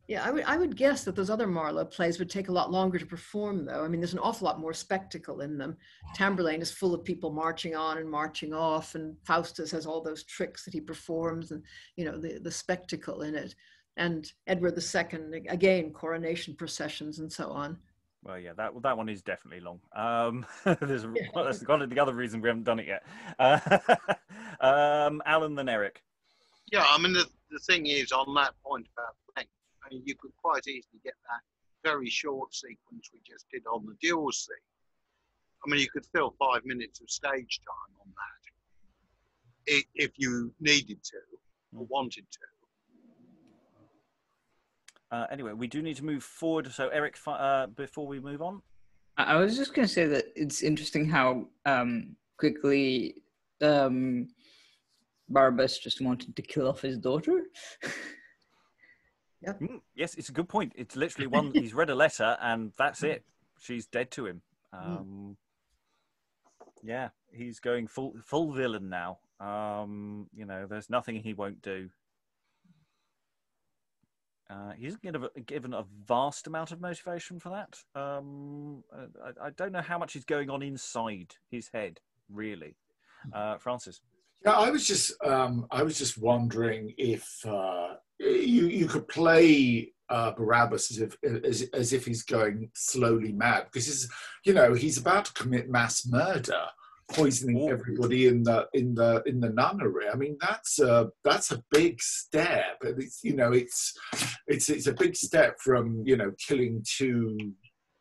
Yeah, I would guess that those other Marlowe plays would take a lot longer to perform, though. I mean, there's an awful lot more spectacle in them. Tamburlaine is full of people marching on and marching off, and Faustus has all those tricks that he performs, and the spectacle in it. And Edward II, again, coronation processions and so on. Well, yeah, that one is definitely long. That's kind of the other reason we haven't done it yet. Alan, then Eric. Yeah, I mean, the thing is, on that point about length, I mean, you could quite easily get that very short sequence we just did on the duel scene. I mean, you could fill 5 minutes of stage time on that if you needed to or wanted to. Anyway, we do need to move forward. So, Eric, before we move on, I was just going to say that it's interesting how quickly Barabas just wanted to kill off his daughter. Yeah. Yes, it's a good point. It's literally one. He's read a letter, and that's it. She's dead to him. Yeah, he's going full villain now. There's nothing he won't do. He's given a vast amount of motivation for that. I don't know how much is going on inside his head, really. Francis. Yeah, I was just wondering if you could play Barabas as if he's going slowly mad, because he's about to commit mass murder, poisoning everybody in the nunnery. I mean, that's a big step. It's a big step from killing two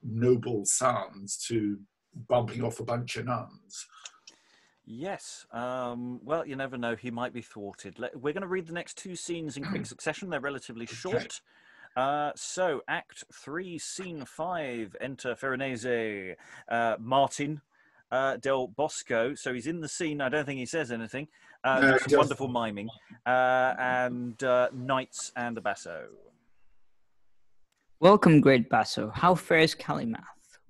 noble sons to bumping off a bunch of nuns. Yes. Well, you never know. He might be thwarted. We're going to read the next two scenes in quick succession. They're relatively short. So, Act 3, Scene 5. Enter Ferneze, Martin del Bosco. So he's in the scene. I don't think he says anything. Some wonderful miming. And Knights and the Basso. Welcome, great Basso. How fares Calymath?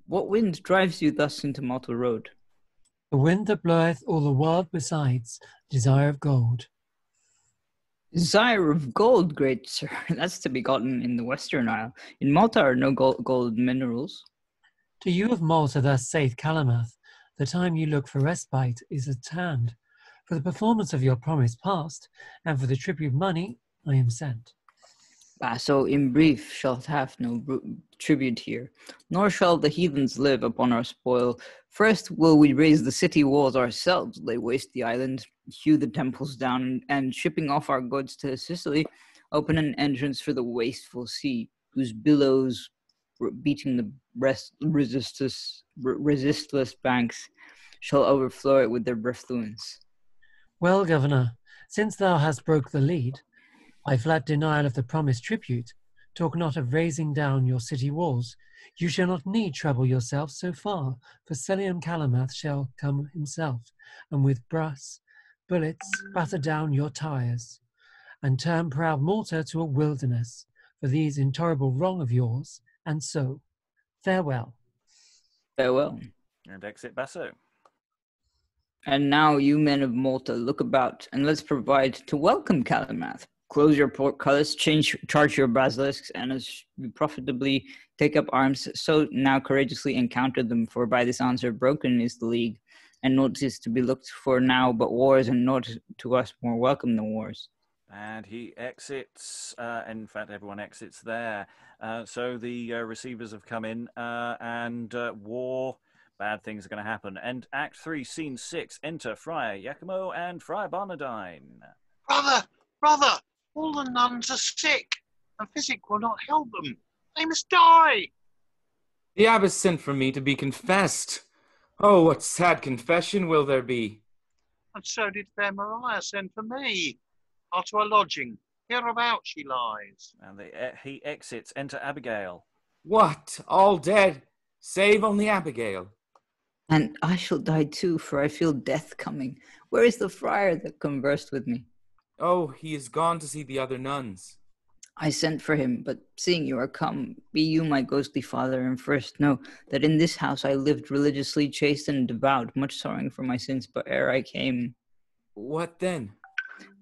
What wind drives you thus into Malta Road? The wind that bloweth all the world besides, desire of gold. Desire of gold, great sir. That's to be gotten in the Western Isle. In Malta are no gold minerals. To you of Malta thus saith Calymath, the time you look for respite is at hand. For the performance of your promise past, and for the tribute money, I am sent. Basso, in brief, shalt have no tribute here, nor shall the heathens live upon our spoil. First will we raise the city walls ourselves, lay waste the island, hew the temples down, and shipping off our goods to Sicily, Open an entrance for the wasteful sea, whose billows beating the resistless banks shall overflow it with their refluence. Well, Governor, since thou hast broke the lead, by flat denial of the promised tribute, talk not of raising down your city walls. You shall not need trouble yourself so far, for Celium Calamath shall come himself, and with brass bullets batter down your tires, and turn proud Malta to a wilderness for these intolerable wrong of yours, and so, farewell. Farewell. And exit Basso. And now, you men of Malta, look about, and let's provide to welcome Calamath. Close your portcullis, charge your basilisks, and as you profitably take up arms, so now courageously encounter them, for by this answer broken is the league, and naught is to be looked for now but wars, and naught to us more welcome than wars. And he exits. In fact, everyone exits there. So the receivers have come in, and war, bad things are going to happen. And Act 3, Scene 6, enter Friar Jacomo and Friar Barnardine. Brother, all the nuns are sick, and physic will not help them. They must die. The abbess sent for me to be confessed. Oh, what sad confession will there be? And so did fair Maria send for me. Are to a lodging. Hereabout she lies. And he exits. Enter Abigail. What? All dead? Save only Abigail. And I shall die too, for I feel death coming. Where is the friar that conversed with me? Oh, he is gone to see the other nuns. I sent for him, but seeing you are come, be you my ghostly father, and first know that in this house I lived religiously chaste and devout, much sorrowing for my sins, but ere I came... What then?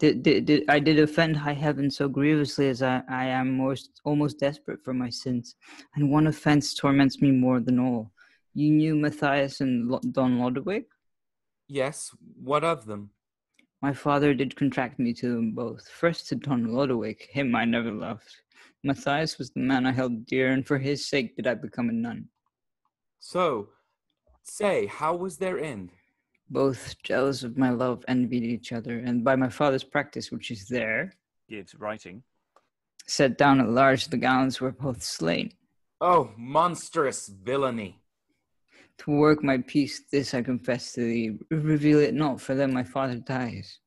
I did offend high heaven so grievously as I am almost desperate for my sins, and one offense torments me more than all. You knew Mathias and Don Lodowick? Yes, what of them? My father did contract me to them both. First to Don Lodowick, him I never loved. Mathias was the man I held dear, and for his sake did I become a nun. So, say, how was their end? Both, jealous of my love, envied each other, and by my father's practice, which is there, It's writing. set down at large the gallants were both slain. Oh, monstrous villainy! To work my peace, this I confess to thee. Reveal it not, for then my father dies.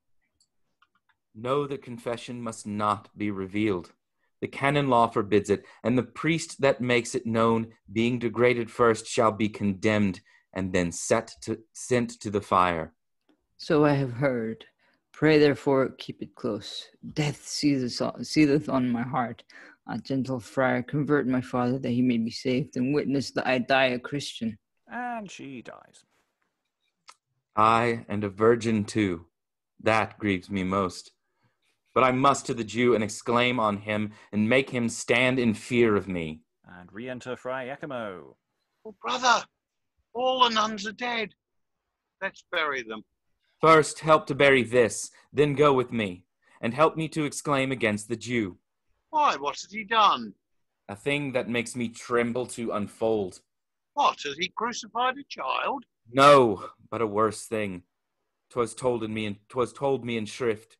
No, the confession must not be revealed. The canon law forbids it, and the priest that makes it known, being degraded first, shall be condemned, and then sent to the fire. So I have heard. Pray therefore keep it close. Death seetheth on my heart. A gentle friar, convert my father that he may be saved, and witness that I die a Christian. And she dies. I, and a virgin too. That grieves me most. But I must to the Jew and exclaim on him, and make him stand in fear of me. And re-enter Friar Jacomo. Oh, brother, all the nuns are dead. Let's bury them. First, help to bury this, then go with me, and help me to exclaim against the Jew. Why, what has he done? A thing that makes me tremble to unfold. What, has he crucified a child? No, but a worse thing. 'Twas told me in shrift.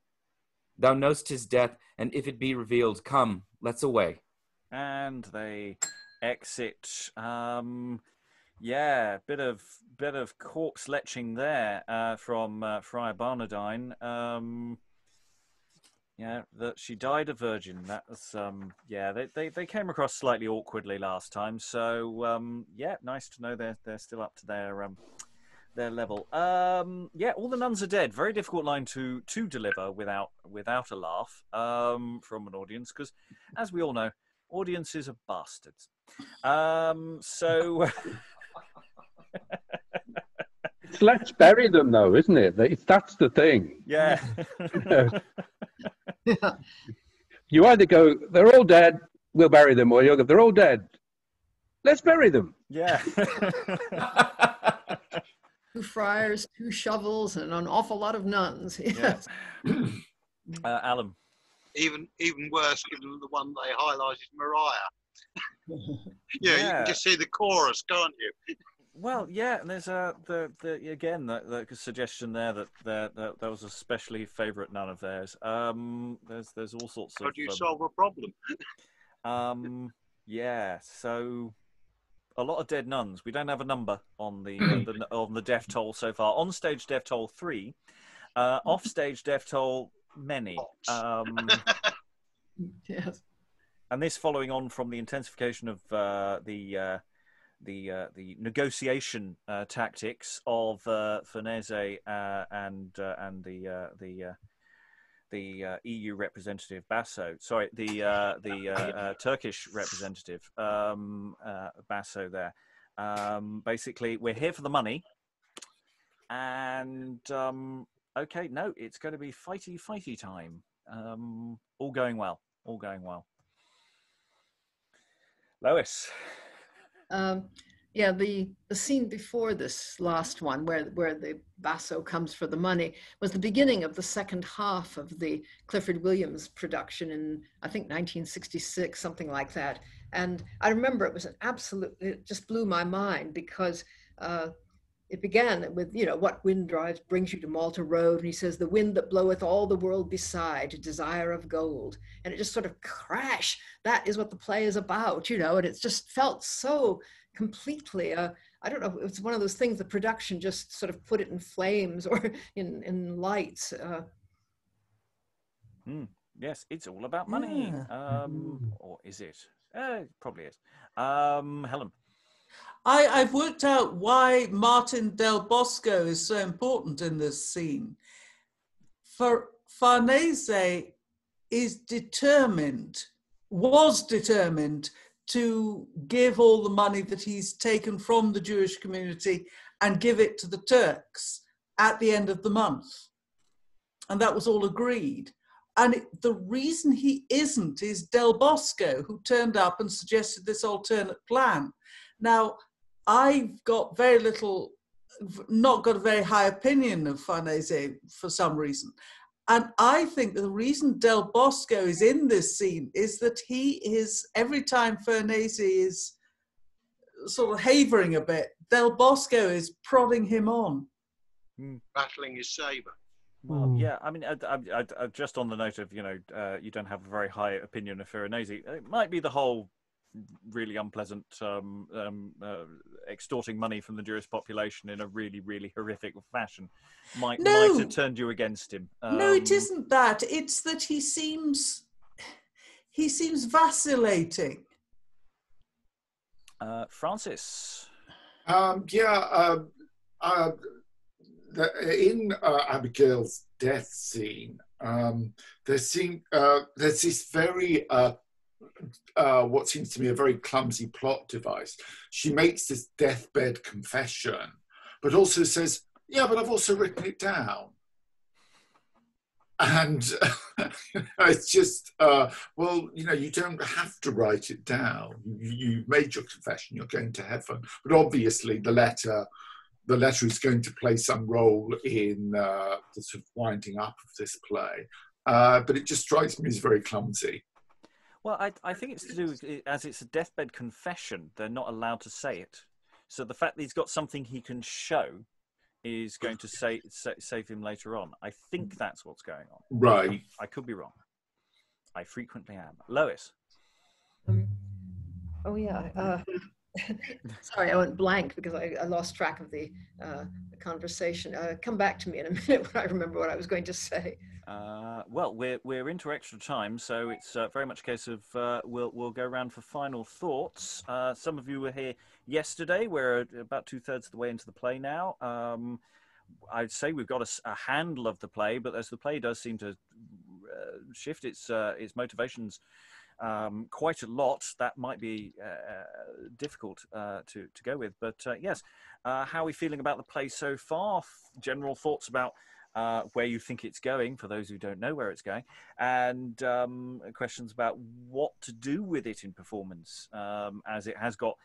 Thou know'st his death, and if it be revealed, come, let's away. And they exit. Yeah, bit of corpse leching there from Friar Barnardine. Yeah, that she died a virgin. That was yeah. They came across slightly awkwardly last time. So yeah, nice to know they're still up to their level. Yeah, all the nuns are dead. Very difficult line to deliver without a laugh from an audience, because as we all know, audiences are bastards. So. Let's bury them, though, isn't it? That's the thing. Yeah. Yeah. You either go, they're all dead, we'll bury them, or you go, they're all dead, let's bury them. Yeah. 2 friars, 2 shovels, and an awful lot of nuns. Yeah. Alan. Even worse, given the one they highlighted, Maria. Yeah, you can just see the chorus, can't you? Well, yeah, and there's again the suggestion there that there was a especially favourite nun of theirs. There's all sorts of. How do you solve a problem? Yeah, so a lot of dead nuns. We don't have a number on the on the death toll so far. On stage death toll 3, off stage death toll many. Yes. And this following on from the intensification of the negotiation tactics of Ferneze and the EU representative Basso. Sorry, the Turkish representative Basso. There, basically, we're here for the money, and okay, no, it's going to be fighty time. All going well. All going well. Lois. Yeah, the scene before this last one, where the Basso comes for the money, was the beginning of the second half of the Clifford Williams production in, I think, 1966, something like that. And I remember it was it just blew my mind, because it began with, what wind brings you to Malta Road, and he says, the wind that bloweth all the world beside, desire of gold. And it just sort of crash. That is what the play is about, and it just felt so completely, I don't know, it's one of those things, the production just sort of put it in flames or in lights. Yes, it's all about money. Yeah. Or is it? It probably is. Helen. I've worked out why Martin del Bosco is so important in this scene. Farnese was determined to give all the money that he's taken from the Jewish community and give it to the Turks at the end of the month. And that was all agreed. And the reason he isn't is Del Bosco, who turned up and suggested this alternate plan. Now, I've got not got a very high opinion of Farnese for some reason. And I think the reason Del Bosco is in this scene is that he is, every time Ferneze is sort of havering a bit, Del Bosco is prodding him on. Battling his sabre. Well, yeah, I mean, I just on the note of, you don't have a very high opinion of Ferneze, it might be the whole really unpleasant extorting money from the Jewish population in a really, really horrific fashion might have turned you against him. No, it isn't that. It's that he seems vacillating. Francis. In Abigail's death scene, there's this very what seems to me a very clumsy plot device. She makes this deathbed confession, but also says, yeah, but I've also written it down. And it's just, well, you don't have to write it down. You've made your confession, you're going to heaven. But obviously the letter is going to play some role in the sort of winding up of this play. But it just strikes me as very clumsy. Well, I think it's to do with, as it's a deathbed confession, they're not allowed to say it. So the fact that he's got something he can show is going to save him later on. I think that's what's going on. Right. I could be wrong. I frequently am. Lois. Oh, yeah. Sorry, I went blank because I lost track of the conversation. Come back to me in a minute when I remember what I was going to say. Well, we're into extra time, so it's very much a case of we'll go around for final thoughts. Some of you were here yesterday. We're about 2/3 of the way into the play now. I'd say we've got a handle of the play, but as the play does seem to shift its motivations quite a lot, that might be difficult to go with. But yes, how are we feeling about the play so far? General thoughts about where you think it's going, for those who don't know where it's going, and questions about what to do with it in performance, as it has got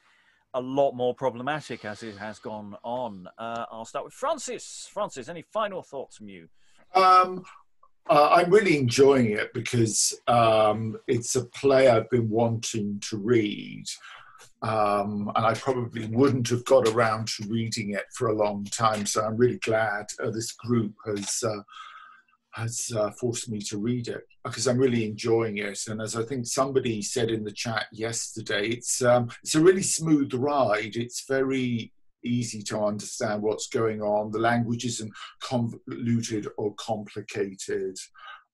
a lot more problematic as it has gone on. I'll start with Francis. Francis, any final thoughts from you? I'm really enjoying it because it's a play I've been wanting to read. and I probably wouldn't have got around to reading it for a long time. So I'm really glad this group has forced me to read it, because I'm really enjoying it. And as I think somebody said in the chat yesterday, it's a really smooth ride. It's very easy to understand what's going on. The language isn't convoluted or complicated.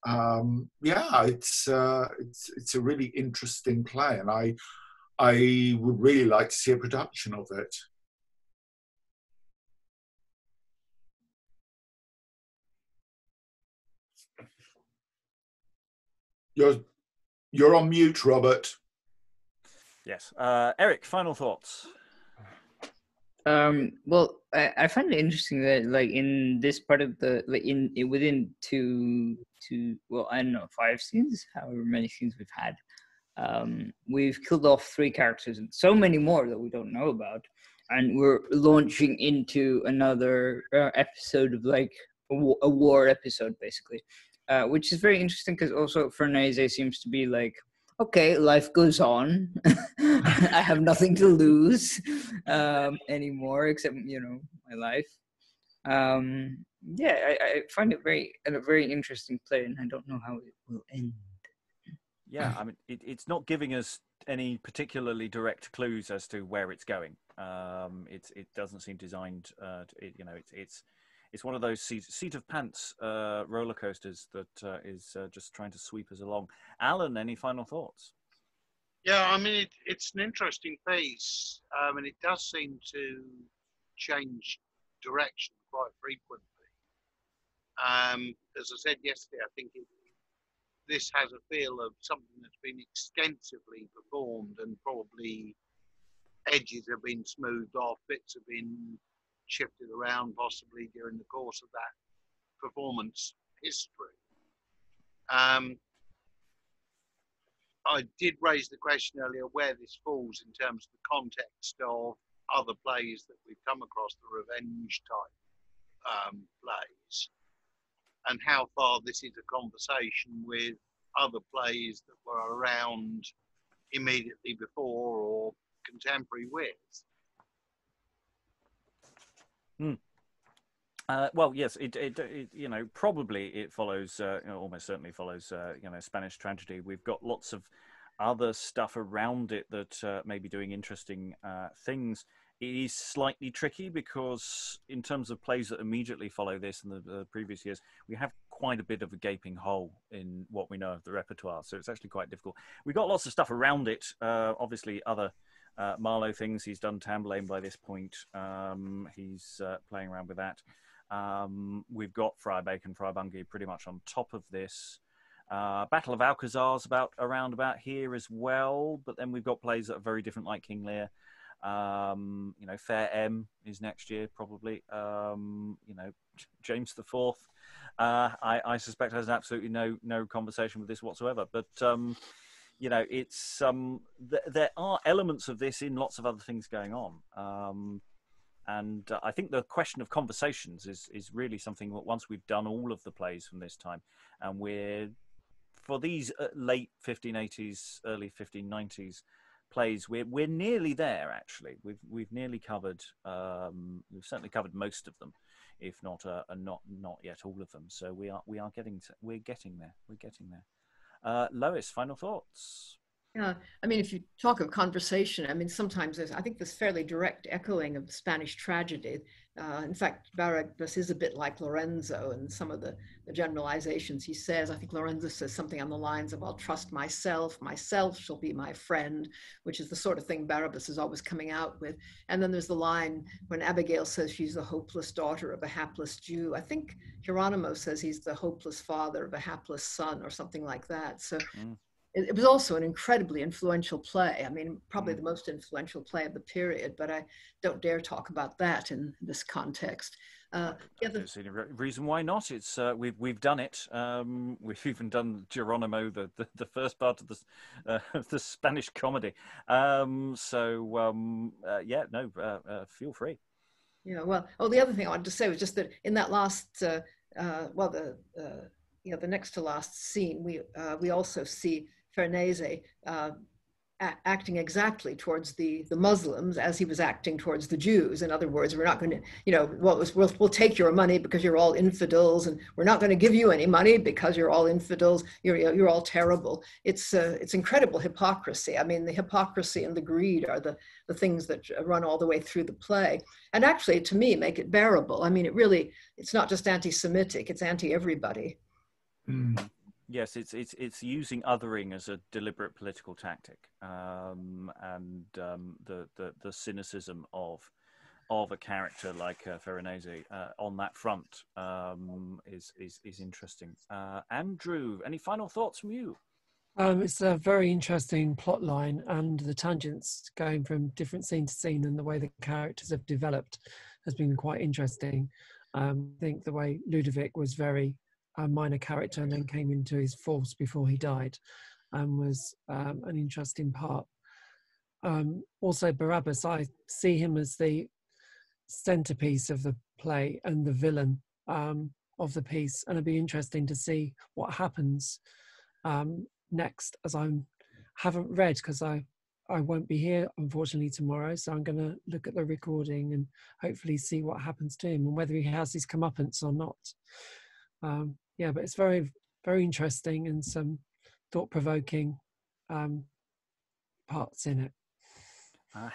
Yeah, it's a really interesting play, and I would really like to see a production of it. You're on mute, Robert. Yes. Eric, final thoughts? Well, I find it interesting that, like, in this part of the, like, within two, well, I don't know, 5 scenes, however many scenes we've had, we've killed off 3 characters and so many more that we don't know about, and we're launching into another episode of, like, a war episode, basically, which is very interesting, because also Ferneze seems to be like, okay, life goes on. I have nothing to lose anymore, except, you know, my life. Yeah, I find it a very interesting play, and I don't know how it will end. Yeah, I mean, it's not giving us any particularly direct clues as to where it's going. It doesn't seem designed. You know, it's one of those seat of pants roller coasters that is just trying to sweep us along. Alan, any final thoughts? Yeah, I mean, it's an interesting piece, and it does seem to change direction quite frequently. As I said yesterday, I think this has a feel of something that's been extensively performed, and probably edges have been smoothed off, bits have been shifted around possibly during the course of that performance history. I did raise the question earlier where this falls in terms of the context of other plays that we've come across, the revenge type plays, and how far this is a conversation with other plays that were around immediately before or contemporary with. Well, yes, it you know, probably it follows, you know, almost certainly follows, you know, Spanish tragedy. We've got lots of other stuff around it that may be doing interesting things. It is slightly tricky because in terms of plays that immediately follow this in the previous years, we have quite a bit of a gaping hole in what we know of the repertoire. So it's actually quite difficult. We've got lots of stuff around it. Obviously, other Marlowe things. He's done Tamburlaine by this point. He's playing around with that. We've got Friar Bacon, Friar Bungay pretty much on top of this. Battle of Alcazar's around about here as well, but then we've got plays that are very different, like King Lear. You know, Fair M is next year probably. You know, James the Fourth. I suspect has absolutely no conversation with this whatsoever. But you know, it's there are elements of this in lots of other things going on. And I think the question of conversations is really something that once we've done all of the plays from this time, and we're for these late 1580s, early 1590s plays, we're nearly there. Actually, we've nearly covered. We've certainly covered most of them, if not not yet all of them. So we're getting there. Lois, final thoughts? Yeah, I mean, if you talk of conversation, I mean, sometimes I think there's fairly direct echoing of the Spanish tragedy. In fact, Barabas is a bit like Lorenzo, and some of the generalizations he says. I think Lorenzo says something on the lines of, I'll trust myself shall be my friend, which is the sort of thing Barabas is always coming out with. And then there's the line when Abigail says she's the hopeless daughter of a hapless Jew. I think Geronimo says he's the hopeless father of a hapless son, or something like that. So. It was also an incredibly influential play. I mean, probably the most influential play of the period, but I don't dare talk about that in this context. There's any reason why not. It's we've done it. We've even done Geronimo, the first part of the Spanish comedy. Yeah, no, feel free. Yeah, well, the other thing I wanted to say was just that in that last, the next to last scene, we also see Ferneze acting exactly towards the Muslims as he was acting towards the Jews. In other words, we're not going to, you know, we'll take your money because you're all infidels, and we're not going to give you any money because you're all infidels. You're all terrible. It's incredible hypocrisy. I mean, the hypocrisy and the greed are the things that run all the way through the play, and actually, to me, make it bearable. I mean, it's not just anti-Semitic; it's anti-everybody. Mm. Yes, it's using othering as a deliberate political tactic, and the cynicism of a character like Ferneze on that front is interesting. Andrew, any final thoughts from you? It's a very interesting plot line, and the tangents going from different scene to scene and the way the characters have developed has been quite interesting. I think the way Lodowick was very a minor character and then came into his force before he died, and was an interesting part. Also Barabas, I see him as the centerpiece of the play and the villain of the piece, and it'd be interesting to see what happens next, as I haven't read because I won't be here unfortunately tomorrow, so I'm going to look at the recording and hopefully see what happens to him and whether he has his comeuppance or not. Yeah, but it's very, very interesting and some thought-provoking parts in it.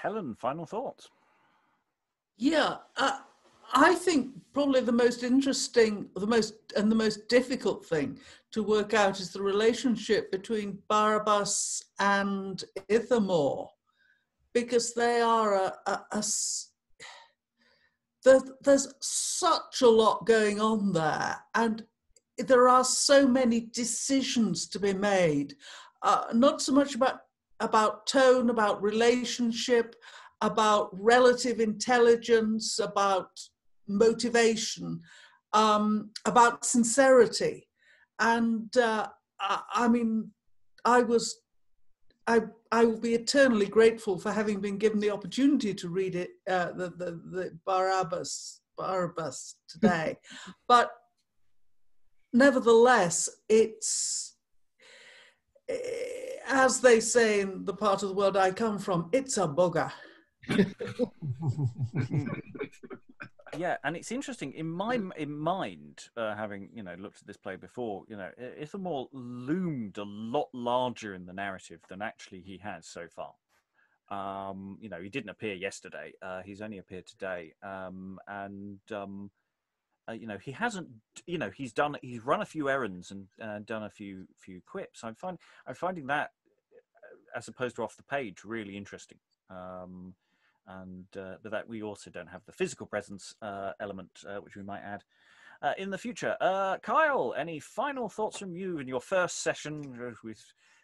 Helen, final thoughts? Yeah, I think probably the most interesting, the most difficult thing to work out is the relationship between Barabas and Ithamore, because they are there's such a lot going on there, and there are so many decisions to be made, not so much about tone, about relationship, about relative intelligence, about motivation, about sincerity. And I mean, I will be eternally grateful for having been given the opportunity to read it, the Barabas today. But nevertheless, it's, as they say in the part of the world I come from, it's a bugger. Yeah, and it's interesting in my mind, having looked at this play before, Ithamore loomed a lot larger in the narrative than actually he has so far. He didn't appear yesterday; he's only appeared today, he hasn't. He's run a few errands and done a few quips. I'm finding that, as opposed to off the page, really interesting. But that we also don't have the physical presence element, which we might add in the future. Kyle, any final thoughts from you in your first session? We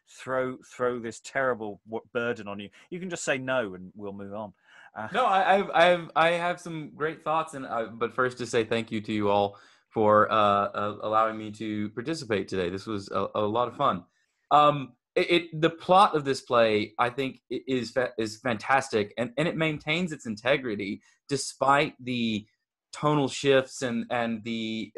throw this terrible burden on you. You can just say no, and we'll move on. No, I have some great thoughts, but first to say thank you to you all for allowing me to participate today. This was a lot of fun. The plot of this play, I think, is fantastic, and it maintains its integrity despite the tonal shifts and the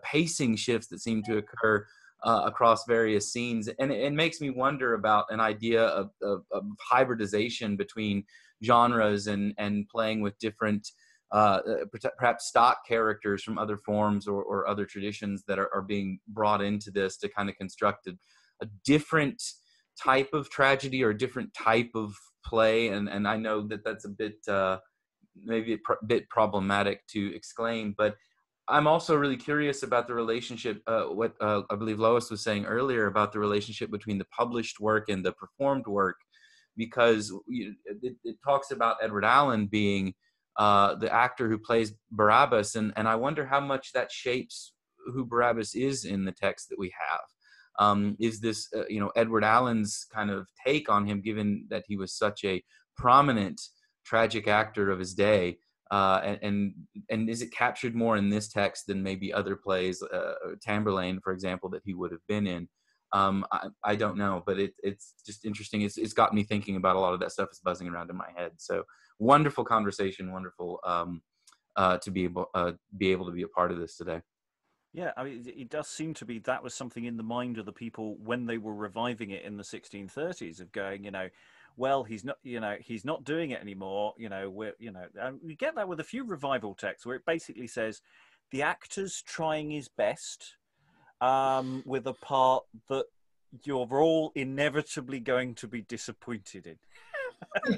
pacing shifts that seem to occur across various scenes. And it makes me wonder about an idea of hybridization between genres and playing with different perhaps stock characters from other forms or other traditions that are being brought into this to kind of construct a different type of tragedy or a different type of play. And I know that's a bit maybe a bit problematic to exclaim, but I'm also really curious about the relationship, what I believe Lois was saying earlier about the relationship between the published work and the performed work, because it talks about Edward Allen being the actor who plays Barabas, and I wonder how much that shapes who Barabas is in the text that we have. Is this Edward Allen's kind of take on him, given that he was such a prominent tragic actor of his day, and is it captured more in this text than maybe other plays, Tamburlaine, for example, that he would have been in? I don't know, but it's just interesting. It's got me thinking about a lot of that stuff is buzzing around in my head. So wonderful conversation, wonderful to be able to be a part of this today. Yeah, I mean, it does seem to be that was something in the mind of the people when they were reviving it in the 1630s, of going, well, he's not, you know, he's not doing it anymore. You know, and we get that with a few revival texts where it basically says the actor's trying his best with a part that you're all inevitably going to be disappointed in.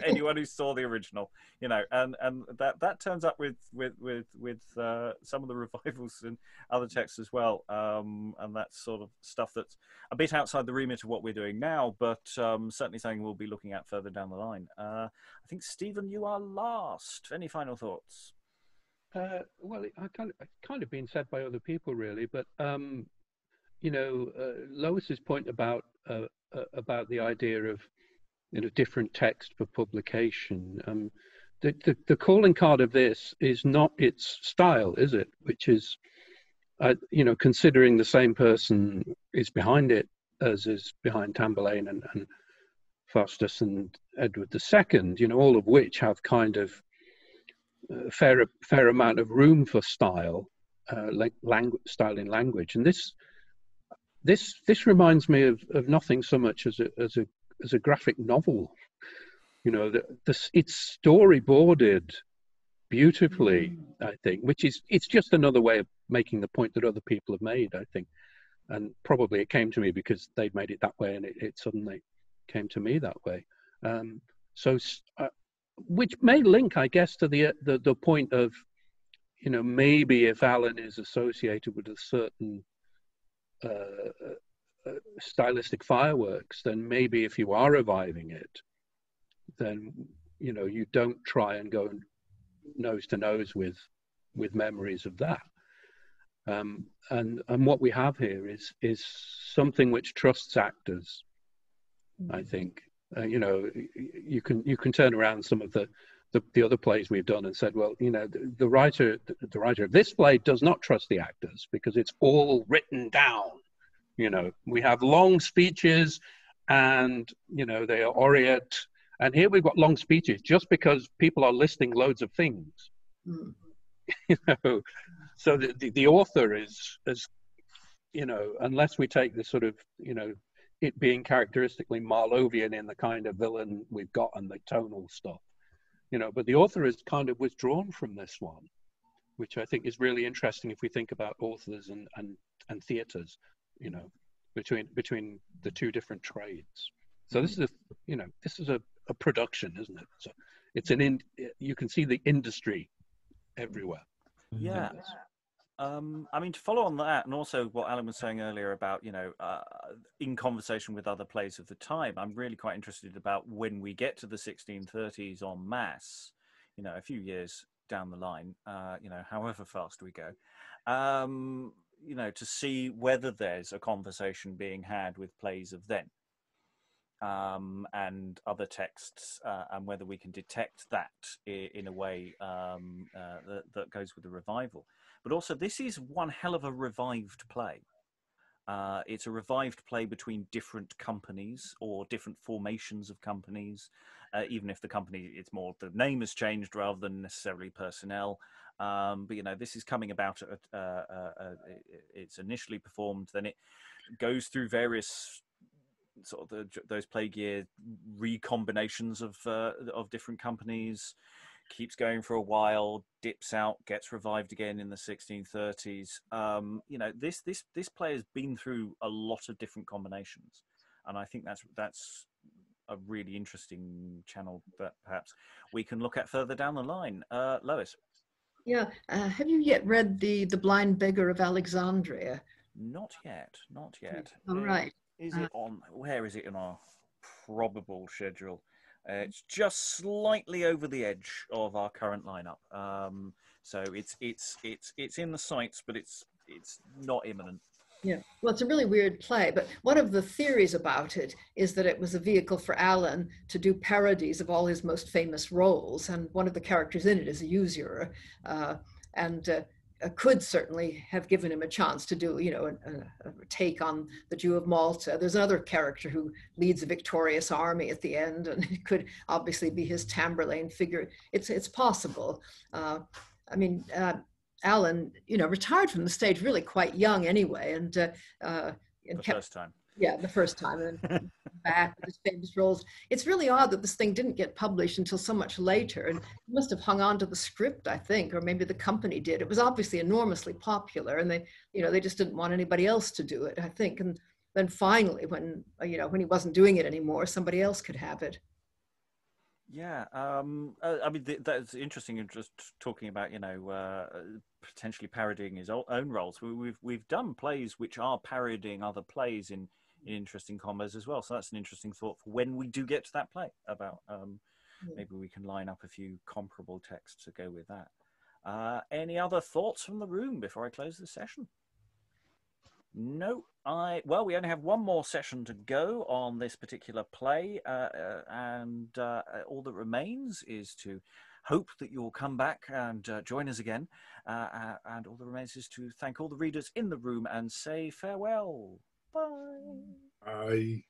Anyone who saw the original, you know, and that turns up with some of the revivals and other texts as well, and that's sort of stuff that's a bit outside the remit of what we're doing now, but certainly something we'll be looking at further down the line. I think Stephen, you are last. Any final thoughts? Well, kind of been said by other people really, but you know, Lois's point about the idea of, you know, different text for publication. The calling card of this is not its style, is it? Which is, you know, considering the same person is behind it as is behind Tamburlaine and Faustus and Edward II, you know, all of which have kind of fair amount of room for style, style in language. And this reminds me of nothing so much as a graphic novel. You know, it's storyboarded beautifully, I think, it's just another way of making the point that other people have made, I think. And probably it came to me because they'd made it that way, and it suddenly came to me that way. Which may link, I guess, to the point of, you know, maybe if Alan is associated with a certain stylistic fireworks, then maybe if you are reviving it, then, you know, you don't try and go nose to nose with memories of that. And what we have here is something which trusts actors, I think. You know, you can turn around some of the other plays we've done and said, well, you know, the writer of this play does not trust the actors because it's all written down. You know, we have long speeches and, you know, they are orient. And here we've got long speeches just because people are listing loads of things. You know, so the author is, you know, unless we take this sort of, you know, it being characteristically Marlovian in the kind of villain we've got and the tonal stuff, you know, but the author is kind of withdrawn from this one, which I think is really interesting if we think about authors and theatres, you know, between the two different trades. So this is a production, isn't it? So it's you can see the industry everywhere. Yeah. I mean, to follow on that, and also what Alan was saying earlier about, you know, in conversation with other plays of the time, I'm really quite interested about when we get to the 1630s en masse, you know, a few years down the line, you know, however fast we go, you know, to see whether there's a conversation being had with plays of then. And other texts, and whether we can detect that in a way that goes with the revival. But also, this is one hell of a revived play. It's a revived play between different companies or different formations of companies, even if the company, it's more the name has changed rather than necessarily personnel. But, you know, this is coming about, it's initially performed, then it goes through various sort of those plague year recombinations of different companies, keeps going for a while, dips out, gets revived again in the 1630s. You know, this play has been through a lot of different combinations, and I think that's a really interesting channel that perhaps we can look at further down the line. Lois. Yeah, have you yet read the Blind Beggar of Alexandria? Not yet. All right. Is it on? Where is it in our probable schedule? It's just slightly over the edge of our current lineup. So it's in the sights, but it's not imminent. Yeah, well, it's a really weird play, but one of the theories about it is that it was a vehicle for Alan to do parodies of all his most famous roles, and one of the characters in it is a usurer, and could certainly have given him a chance to do, you know, a take on the Jew of Malta. There's another character who leads a victorious army at the end, and it could obviously be his Tamburlaine figure. It's possible. I mean, Alan, you know, retired from the stage really quite young anyway, and first time. Yeah, the first time, and then back with his famous roles. It's really odd that this thing didn't get published until so much later, and he must have hung on to the script, I think, or maybe the company did. It was obviously enormously popular, and they just didn't want anybody else to do it, I think. And then finally, when when he wasn't doing it anymore, somebody else could have it. Yeah, I mean that's interesting. Just talking about potentially parodying his own roles. We've done plays which are parodying other plays in interesting combos as well. So that's an interesting thought for when we do get to that play. About maybe we can line up a few comparable texts to go with that. Any other thoughts from the room before I close the session? No, well, we only have one more session to go on this particular play, and all that remains is to hope that you'll come back and join us again, and all that remains is to thank all the readers in the room and say farewell. Bye. I